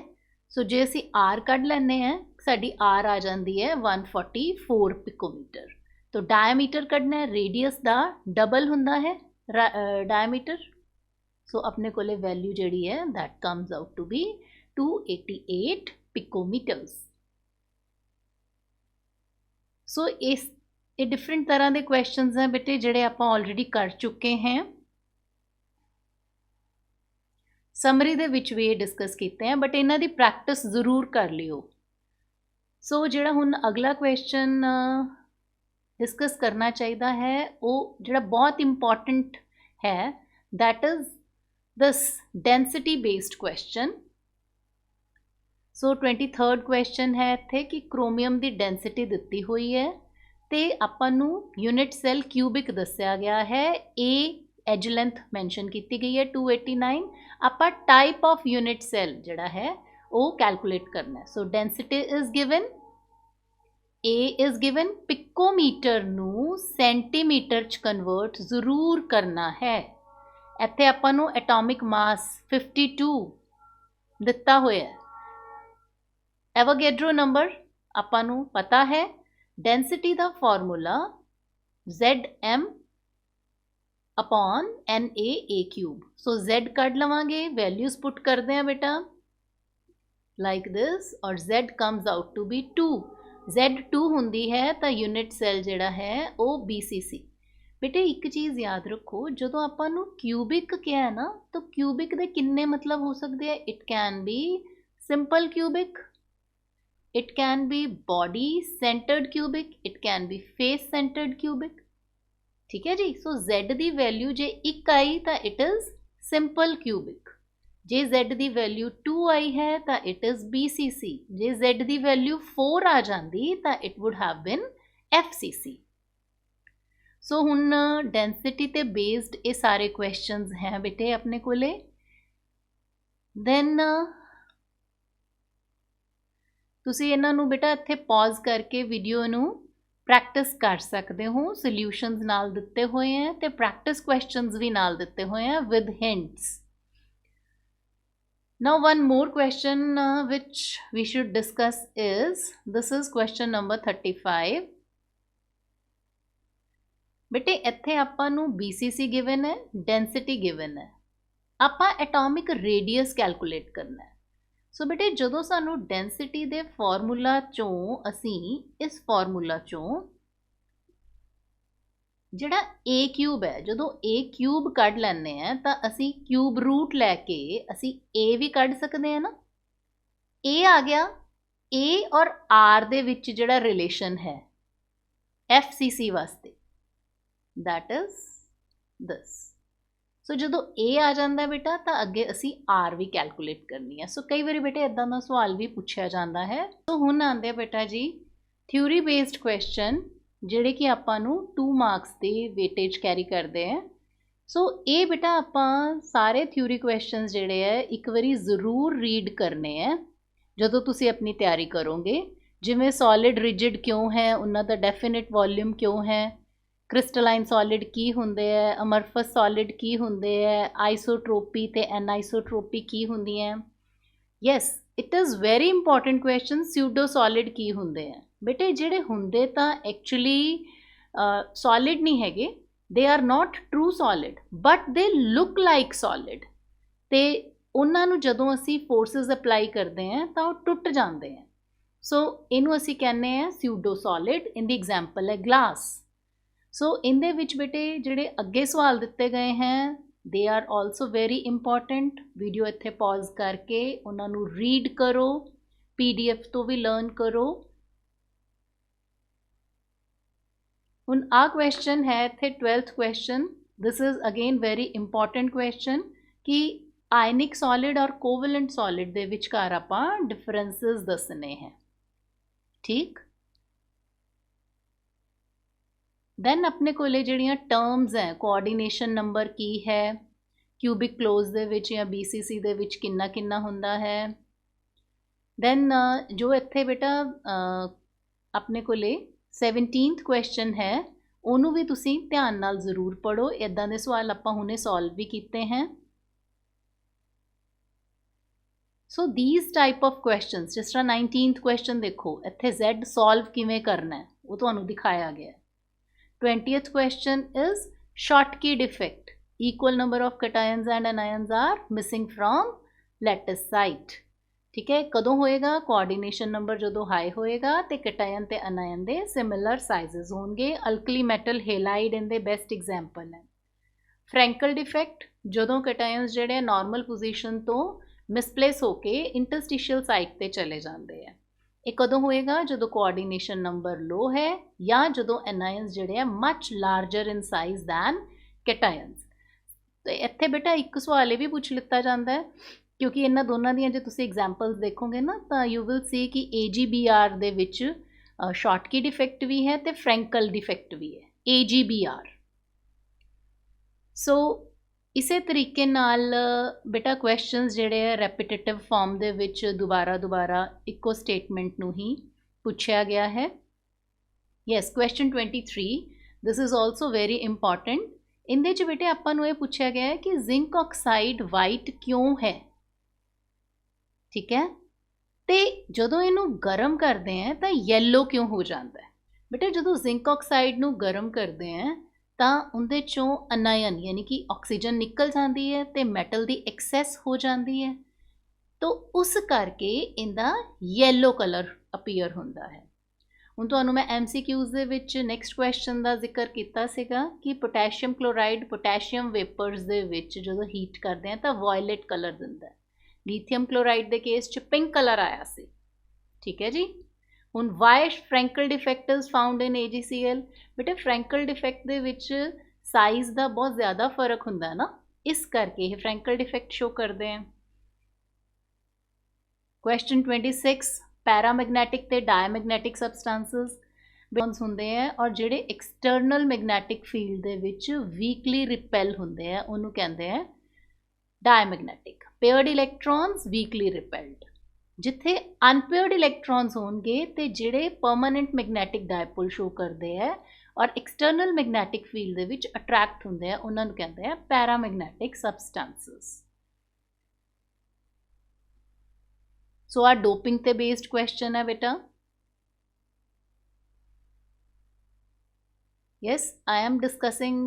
ਸੋ ਜੇ ਅਸੀਂ R ਕੱਢ ਲੈਂਦੇ ਹਾਂ, ਸਾਡੀ R ਆ ਜਾਂਦੀ ਹੈ 144 ਪਿਕੋਮੀਟਰ। तो डायमीटर कढ़ना है, रेडियस का डबल हुंदा है डायमीटर। सो अपने कोले वैल्यू जिहड़ी है that comes out to be 288 picometres. So इस ये डिफरेंट तरह के क्वेश्चंस हैं बेटे जिहड़े आपां ऑलरेडी कर चुके हैं, समरी दे विच भी डिस्कस कीते हैं, बट इन्हां दी प्रैक्टिस जरूर कर लियो। सो जिहड़ा हुण अगला क्वेश्चन डिस्कस करना चाहिए है वो जिहड़ा बहुत इंपॉर्टेंट है, that is this density based question. So 23rd question है इत्थे कि क्रोमियम की डेंसिटी दिती हुई है तो आपां नूं यूनिट सैल क्यूबिक दस्या गया है। ए एज लेंथ मैंशन की गई है 289। आपां टाइप ऑफ यूनिट सैल जिहड़ा है वो कैलकुलेट करना है। So density is given, A is given, picometre नूं सेंटीमीटर च कन्वर्ट जरूर करना है। इत्थे आपां नूं एटॉमिक मास 52 दिता होया है। एवोगैड्रो नंबर आपां नूं पता है। डेंसिटी दा formula Zm upon NaA cube. So Z कढ लवांगे, वैल्यूज पुट करते हैं बेटा लाइक दिस, और Z comes out to be 2। Z2 हुंदी है तो यूनिट सैल जिहड़ा है वो BCC। बेटे एक चीज़ याद रखो, जदों आपां नूं क्यूबिक कहा है ना, तो क्यूबिक दे किन्ने मतलब हो सकते हैं? It can be simple cubic, it can be body centred cubic, it can be face centred cubic. ठीक है जी। सो Z दी वैल्यू जे 1 आई तो it is simple cubic, J Z the value 2 आई है तो it is BCC, J Z the value 4 आ जाती तो it would have been FCC। सो हुण density ते based ये सारे क्वेश्चंस हैं बेटे अपने कोले। दैन तुसी इन्हां नूं बेटा इत्थे पॉज करके वीडियो नूं प्रैक्टिस कर सकते हो। सॉल्यूशंस नाल दिते हुए हैं ते प्रैक्टिस क्वेश्चंस भी नाल दिते हुए हैं with hints. Now one more question which we should discuss is, this is question number 35। बेटे इत्थे आपां नूं BCC गिवन है, डेंसिटी गिवन है, आपां एटॉमिक रेडियस कैलकुलेट करना है। सो बेटे जदों सानूं डेंसिटी दे फॉर्मूला चों असीं इस फॉर्मूला चों जिहड़ा A क्यूब है, जदों A क्यूब कढ लैंदे हैं तो असी क्यूब रूट लैके असी A भी कढ सकते हैं ना। A आ गया, A और R दे विच जिहड़ा रिलेशन है FCC वास्ते, दैट इज दिस। सो जदों A आ जाता बेटा तो अगे असी R भी कैलकुलेट करनी है। सो कई बार बेटे इदां दा सवाल भी पूछा जाता है। तो हुण आंदे बेटा जी थ्योरी बेस्ड क्वेश्चन जिहड़े कि आपां नूं 2 मार्क्स दे वेटेज कैरी करते हैं। सो ये बेटा आपां सारे थ्योरी क्वेश्चंस जिहड़े है एक बारी जरूर रीड करने हैं जदों तुसीं अपनी तैयारी करोगे। जिवें सॉलिड रिजिड क्यों है, उन्हां दा डेफिनेट वॉल्यूम क्यों है, ਕ੍ਰਿਸਟਲਾਈਨ ਸੋਲਿਡ ਕੀ ਹੁੰਦੇ ਹੈ, ਅਮਰਫਸ ਸੋਲਿਡ ਕੀ ਹੁੰਦੇ ਹੈ, ਆਈਸੋਟ੍ਰੋਪੀ ਤੇ ਐਨਾਈਸੋਟ੍ਰੋਪੀ ਕੀ ਹੁੰਦੀਆਂ। Yes, it is very important question, pseudo solid ਕੀ ਹੁੰਦੇ ਹੈ। ਬੇਟੇ ਜਿਹੜੇ ਹੁੰਦੇ ਤਾਂ ਐਕਚੁਅਲੀ ਸੋਲਿਡ ਨਹੀਂ ਹੈਗੇ, they are note true solid but ਦੇ ਲੁੱਕ ਲਾਈਕ ਸੋਲਿਡ, ਤੇ ਉਹਨਾਂ ਨੂੰ ਜਦੋਂ ਅਸੀਂ ਫੋਰਸਿਸ ਅਪਲਾਈ ਕਰਦੇ ਹਾਂ ਤਾਂ ਉਹ ਟੁੱਟ ਜਾਂਦੇ ਹੈ। ਸੋ ਇਹਨੂੰ ਅਸੀਂ ਕਹਿੰਦੇ ਹਾਂ ਸਿਊਡੋ ਸੋਲਿਡ। ਇਨ ਦੀ ਐਗਜ਼ਾਮਪਲ ਹੈ ਗਲਾਸ। ਸੋ ਇਹਦੇ ਵਿੱਚ ਬੇਟੇ ਜਿਹੜੇ ਅੱਗੇ ਸਵਾਲ ਦਿੱਤੇ ਗਏ ਹੈ they are also very important. Video ਇੱਥੇ ਪੌਜ਼ ਕਰਕੇ ਉਹਨਾਂ ਨੂੰ ਰੀਡ ਕਰੋ, PDF ਤੋਂ ਵੀ ਲਰਨ ਕਰੋ। ਹੁਣ ਆਹ ਕੁਐਸਚਨ ਹੈ ਇੱਥੇ 12th question. This is again very important question ਕਿ ਆਇਨਿਕ ਸੋਲਿਡ ਔਰ ਕੋਵੈਲੈਂਟ ਸੋਲਿਡ ਦੇ ਵਿਚਕਾਰ ਆਪਾਂ ਡਿਫਰੈਂਸਿਸ ਦੱਸਣੇ ਹੈ। ਠੀਕ, ਦੈਨ ਆਪਣੇ ਕੋਲੇ ਜਿਹੜੀਆਂ ਟਰਮਸ ਹੈ, ਕੋਆਰਡੀਨੇਸ਼ਨ ਨੰਬਰ ਕੀ ਹੈ, ਕਿਊਬਿਕ ਕਲੋਜ਼ ਦੇ ਵਿੱਚ ਜਾਂ BCC ਦੇ ਵਿੱਚ ਕਿੰਨਾ ਕਿੰਨਾ ਹੁੰਦਾ ਹੈ। ਦੈਨ ਜੋ ਇੱਥੇ ਬੇਟਾ ਆਪਣੇ ਕੋਲੇ 17th ਕੁਐਸਚਨ ਹੈ, ਉਹਨੂੰ ਵੀ ਤੁਸੀਂ ਧਿਆਨ ਨਾਲ ਜ਼ਰੂਰ ਪੜ੍ਹੋ। ਇੱਦਾਂ ਦੇ ਸਵਾਲ ਆਪਾਂ ਹੁਣੇ ਸੋਲਵ ਵੀ ਕੀਤੇ हैं। ਸੋ ਦੀਜ਼ ਟਾਈਪ ਆਫ ਕੁਐਸਚਨਸ, ਜਿਸ ਤਰ੍ਹਾਂ 19th ਕੁਐਸਚਨ ਦੇਖੋ, ਇੱਥੇ Z ਸੋਲਵ ਕਿਵੇਂ ਕਰਨਾ ਹੈ ਉਹ ਤੁਹਾਨੂੰ ਦਿਖਾਇਆ ਗਿਆ। 20th question is Schottky defect, equal number of cations and anions are missing from lattice site। ठीक है, कदों होएगा? कोऑर्डिनेशन नंबर जदों हाई होएगा ते कैटायन ते अनायन दे सिमिलर साइजेस होंगे। अल्कली मेटल हेलाइड इन दे बेस्ट एग्जाम्पल है। फ्रैंकल डिफेक्ट जदों कैटायंस जेडे नॉर्मल पोजीशन तो मिसप्लेस होके इंटरस्टिशियल साइट ते चले जाते हैं। ਇਹ ਕਦੋਂ ਹੋਏਗਾ? ਜਦੋਂ ਕੋਆਰਡੀਨੇਸ਼ਨ ਨੰਬਰ ਲੋ ਹੈ ਜਾਂ ਜਦੋਂ ਐਨਾਇਨਸ ਜਿਹੜੇ ਆ ਮੱਚ ਲਾਰਜਰ ਇਨ ਸਾਈਜ਼ ਦੈਨ ਕੈਟਾਇਨਸ। ਤੇ ਇੱਥੇ ਬੇਟਾ ਇੱਕ ਸਵਾਲ ਇਹ ਵੀ ਪੁੱਛ ਲਿੱਤਾ ਜਾਂਦਾ ਹੈ, ਕਿਉਂਕਿ ਇਹਨਾਂ ਦੋਨਾਂ ਦੀਆਂ ਜੇ ਤੁਸੀਂ ਐਗਜ਼ਾਮਪਲਸ ਦੇਖੋਗੇ ਨਾ ਤਾਂ ਯੂ ਵਿਲ ਸੀ ਕਿ AGBR ਦੇ ਵਿੱਚ ਸ਼ਾਟਕੀ ਡਿਫੈਕਟ ਵੀ ਹੈ ਤੇ ਫਰੈਂਕਲ ਡਿਫੈਕਟ ਵੀ ਹੈ। AGBR। ਸੋ ਇਸੇ ਤਰੀਕੇ ਨਾਲ ਬੇਟਾ ਕੁਐਸਚਨਸ ਜਿਹੜੇ ਆ ਰੈਪੀਟੇਟਿਵ ਫਾਰਮ ਦੇ ਵਿੱਚ ਦੁਬਾਰਾ ਇੱਕੋ ਸਟੇਟਮੈਂਟ ਨੂੰ ਹੀ ਪੁੱਛਿਆ ਗਿਆ ਹੈ। Yes, question 23 this is also very important. ਇਹਦੇ 'ਚ ਬੇਟੇ ਆਪਾਂ ਨੂੰ ਇਹ ਪੁੱਛਿਆ ਗਿਆ ਹੈ ਕਿ ਜ਼ਿੰਕ ਆਕਸਾਈਡ ਵਾਈਟ ਕਿਉਂ ਹੈ। ਠੀਕ ਹੈ, ਤੇ ਜਦੋਂ ਇਹਨੂੰ ਗਰਮ ਕਰਦੇ ਆ ਤਾਂ ਯੈਲੋ ਕਿਉਂ ਹੋ ਜਾਂਦਾ ਹੈ। ਬੇਟੇ ਜਦੋਂ ਜ਼ਿੰਕ ਆਕਸਾਈਡ ਨੂੰ ਗਰਮ ਕਰਦੇ ਆ ਤਾਂ ਉਹਦੇ ਚੋਂ ਅਨਾਇਨ ਯਾਨੀ ਕਿ ਆਕਸੀਜਨ ਨਿਕਲ ਜਾਂਦੀ ਹੈ ਤੇ ਮੈਟਲ ਦੀ ਐਕਸੈਸ ਹੋ ਜਾਂਦੀ ਹੈ, ਤਾਂ ਉਸ ਕਰਕੇ ਇਹਦਾ ਯੈਲੋ ਕਲਰ ਅਪੀਅਰ ਹੁੰਦਾ ਹੈ। ਹੁਣ ਤੁਹਾਨੂੰ ਮੈਂ MCQs ਦੇ ਵਿੱਚ ਨੈਕਸਟ ਕੁਐਸਚਨ ਦਾ ਜ਼ਿਕਰ ਕੀਤਾ ਸੀਗਾ ਕਿ ਪੋਟੈਸ਼ੀਅਮ ਕਲੋਰਾਈਡ ਪੋਟੈਸ਼ੀਅਮ ਵੇਪਰਸ ਦੇ ਵਿੱਚ ਜਦੋਂ ਹੀਟ ਕਰਦੇ ਆ ਤਾਂ ਵਾਇਲਟ ਕਲਰ ਦਿੰਦਾ ਹੈ। ਲੀਥੀਅਮ ਕਲੋਰਾਈਡ ਦੇ ਕੇਸ 'ਚ ਪਿੰਕ ਕਲਰ ਆਇਆ ਸੀ। ਠੀਕ ਹੈ ਜੀ। ਹੁਣ why Frenkel defect is found in AgCl। ਬੇਟੇ ਫਰੈਂਕਲ ਡਿਫੈਕਟ ਦੇ ਵਿੱਚ ਸਾਈਜ਼ ਦਾ ਬਹੁਤ ਜ਼ਿਆਦਾ ਫਰਕ ਹੁੰਦਾ ਨਾ, ਇਸ ਕਰਕੇ ਇਹ ਫਰੈਂਕਲ ਡਿਫੈਕਟ ਸ਼ੋ ਕਰਦੇ हैं। ਕੁਐਸਚਨ 26 ਪੈਰਾਮੈਗਨੈਟਿਕ ਤੇ ਡਾਇਮੈਗਨੈਟਿਕ ਸਬਸਟੈਂਸਸ ਬੌਂਡਸ ਹੁੰਦੇ ਆ ਔਰ ਜਿਹੜੇ ਐਕਸਟਰਨਲ ਮੈਗਨੈਟਿਕ ਫੀਲਡ ਦੇ ਵਿੱਚ ਵੀਕਲੀ ਰਿਪੈਲ ਹੁੰਦੇ ਆ ਉਹਨੂੰ ਕਹਿੰਦੇ ਆ ਡਾਇਮੈਗਨੈਟਿਕ। Paired ਇਲੈਕਟ੍ਰॉन्स weekly ਰਿਪੈਲਡ। ਜਿੱਥੇ ਅਨਪੇਅਰਡ ਇਲੈਕਟ੍ਰॉन्स ਹੋਣਗੇ ਤੇ ਜਿਹੜੇ ਪਰਮਾਨੈਂਟ ਮੈਗਨੈਟਿਕ ਡਾਇਪੋਲ ਸ਼ੋ ਕਰਦੇ ਆ ਔਰ ਐਕਸਟਰਨਲ ਮੈਗਨੈਟਿਕ ਫੀਲਡ ਦੇ ਵਿੱਚ ਅਟਰੈਕਟ ਹੁੰਦੇ ਆ ਉਹਨਾਂ ਨੂੰ ਕਹਿੰਦੇ ਆ ਪੈਰਾਮੈਗਨੈਟਿਕ ਸਬਸਟੈਂਸਸ। ਸੋ ਆ ਡੋਪਿੰਗ ਤੇ ਬੇਸਡ ਕੁਐਸਚਨ ਹੈ ਬੇਟਾ। yes, I am discussing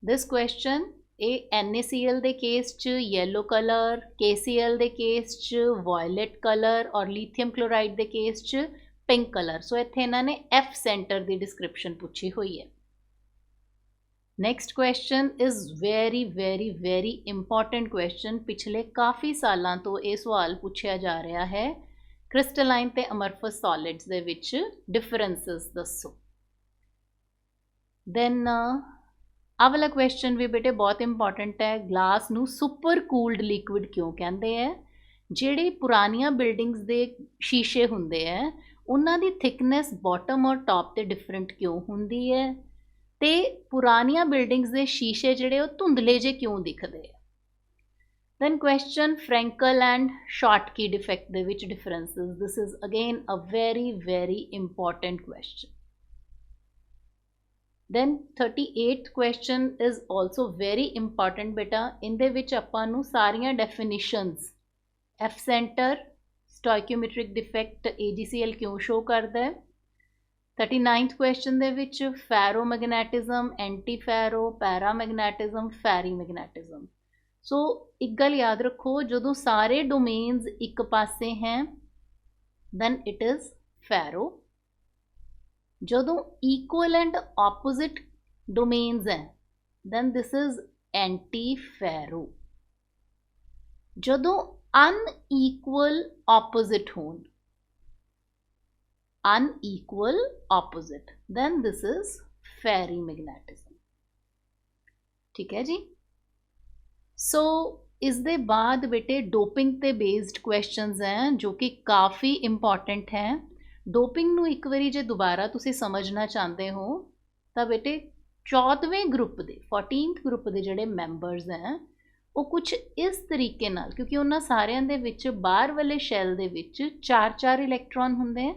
this question। ਇਹ NaCl ਦੇ ਕੇਸ 'ਚ ਯੈਲੋ ਕਲਰ, KCl ਦੇ ਕੇਸ 'ਚ ਵਾਇਲਟ ਕਲਰ ਔਰ ਲੀਥੀਅਮ ਕਲੋਰਾਈਡ ਦੇ ਕੇਸ 'ਚ ਪਿੰਕ ਕਲਰ। ਸੋ ਇੱਥੇ ਇਹਨਾਂ ਨੇ F ਸੈਂਟਰ ਦੀ ਡਿਸਕ੍ਰਿਪਸ਼ਨ ਪੁੱਛੀ ਹੋਈ ਹੈ। Next question is very important question. ਪਿਛਲੇ ਕਾਫੀ ਸਾਲਾਂ ਤੋਂ ਇਹ ਸਵਾਲ ਪੁੱਛਿਆ ਜਾ ਰਿਹਾ ਹੈ। ਕ੍ਰਿਸਟਲਾਈਨ ਤੇ ਅਮਰਫਸ ਸੋਲਿਡਸ ਦੇ ਵਿੱਚ ਡਿਫਰੈਂਸਸ ਦੱਸੋ। ਦੈਨ ਆਹ ਵਾਲਾ ਕੁਐਸਚਨ ਵੀ ਬੇਟੇ ਬਹੁਤ ਇੰਪੋਰਟੈਂਟ ਹੈ। ਗਲਾਸ ਨੂੰ ਸੁਪਰ ਕੂਲਡ ਲਿਕੁਇਡ ਕਿਉਂ ਕਹਿੰਦੇ ਹੈ। ਜਿਹੜੇ ਪੁਰਾਣੀਆਂ ਬਿਲਡਿੰਗਸ ਦੇ ਸ਼ੀਸ਼ੇ ਹੁੰਦੇ ਹੈ ਉਹਨਾਂ ਦੀ ਥਿਕਨੈਸ ਬਾਟਮ ਔਰ ਟਾਪ ਤੇ ਡਿਫਰੈਂਟ ਕਿਉਂ ਹੁੰਦੀ ਹੈ ਤੇ ਪੁਰਾਣੀਆਂ ਬਿਲਡਿੰਗਸ ਦੇ ਸ਼ੀਸ਼ੇ ਜਿਹੜੇ ਉਹ ਧੁੰਦਲੇ ਜੇ ਕਿਉਂ ਦਿਖਦੇ ਆ। Then question Frenkel and Schottky defect ਦੇ ਵਿੱਚ differences. This is again a very important question. then 38th question is also very important beta, इनदे विच आपां नूं सारियां definitions F center stoichiometric defect AGCL क्यों शो करदा है, 39th question ਦੇ ਵਿੱਚ ferromagnetism anti-ferro paramagnetism ferrimagnetism। ਸੋ ਇੱਕ ਗੱਲ ਯਾਦ ਰੱਖੋ, ਜਦੋਂ ਸਾਰੇ ਡੋਮੇਨਸ ਇੱਕ ਪਾਸੇ ਹੈ then it is ferro, ਜਦੋਂ equal and opposite domains है then this is anti-ferro, ਜਦੋਂ unequal opposite होन unequal opposite then this is ferrimagnetism। ठीक है जी। सो इस दे बाद बेटे डोपिंग ते बेस्ड क्वेश्चंस हैं जो कि काफ़ी इंपॉर्टेंट हैं। डोपिंग ਨੂੰ ਇੱਕ ਵਾਰੀ ਜੇ ਦੁਬਾਰਾ ਤੁਸੀਂ ਸਮਝਣਾ ਚਾਹੁੰਦੇ ਹੋ ਤਾਂ ਬੇਟੇ 14ਵੇਂ ਗਰੁੱਪ ਦੇ 14th ਗਰੁੱਪ ਦੇ ਜਿਹੜੇ ਮੈਂਬਰਸ हैं ਉਹ ਕੁਝ ਇਸ ਤਰੀਕੇ ਨਾਲ, ਕਿਉਂਕਿ ਉਹਨਾਂ ਸਾਰਿਆਂ ਦੇ ਵਿੱਚ ਬਾਹਰ ਵਾਲੇ ਸ਼ੈਲ ਦੇ ਵਿੱਚ 4-4 ਇਲੈਕਟ੍ਰੋਨ ਹੁੰਦੇ हैं,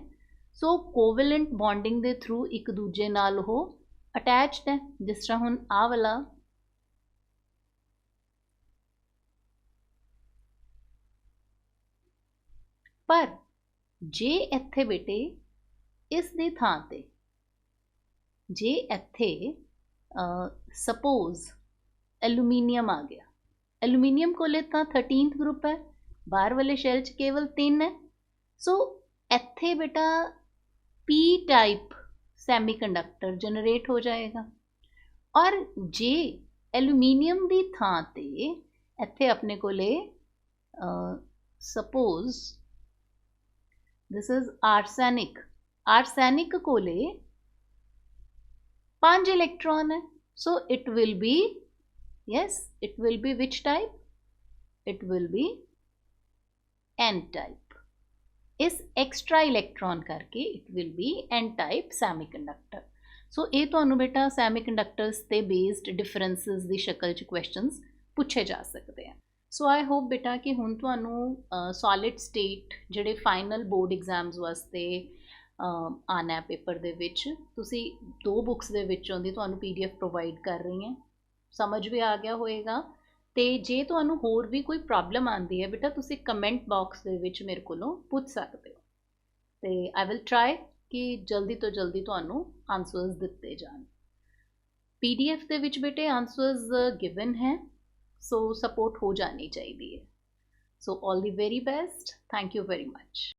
ਸੋ ਕੋਵੈਲੈਂਟ ਬੌਂਡਿੰਗ ਦੇ ਥਰੂ ਇੱਕ ਦੂਜੇ ਨਾਲ ਉਹ ਅਟੈਚਡ ਹੈ। ਜਿਸ ਤਰ੍ਹਾਂ ਹੁਣ ਆਹ ਵਾਲਾ पर जे इत्थे बेटे इस दे थां ते जे इत्थे सपोज एलूमीनियम आ गया, एलूमीनियम कोले तां 13th ग्रुप है, बाहर वाले शैल च केवल 3 है, सो इत्थे बेटा पी टाइप सैमीकंडक्टर जनरेट हो जाएगा। और जे एलूमीनियम दी थां ते इत्थे अपने कोले suppose this is arsenic, arsenic कोले 5 इलेक्ट्रॉन है, सो it will B yes it will be which type, it will be n type, इस एक्स्ट्रा इलेक्ट्रॉन करके it will be n type semiconductor। सो ये तुहानू बेटा semiconductors ते based differences दी शक्ल च questions पूछे जा सकते हैं। सो आई होप बेटा कि हुण तुहानू सॉलिड स्टेट जिहड़े फाइनल बोर्ड एग्जाम्स वास्ते आना है पेपर दे विच, तुसी 2 बुक्स दे विचों दी तुहानू PDF प्रोवाइड कर रही हैं, समझ भी आ गया होएगा। ते जे तुहानू होर भी कोई प्रॉब्लम आंदी है बेटा तुसी कमेंट बॉक्स दे विच मेरे कोलों पुछ सकते हो, ते आई विल ट्राई कि जल्दी तो जल्दी तुहानू आंसर्स दिते जाण। PDF दे विच बेटे आंसर्स गिवन हैं, सो सपोर्ट हो जानी चाहिए। So all the very best, thank you very much.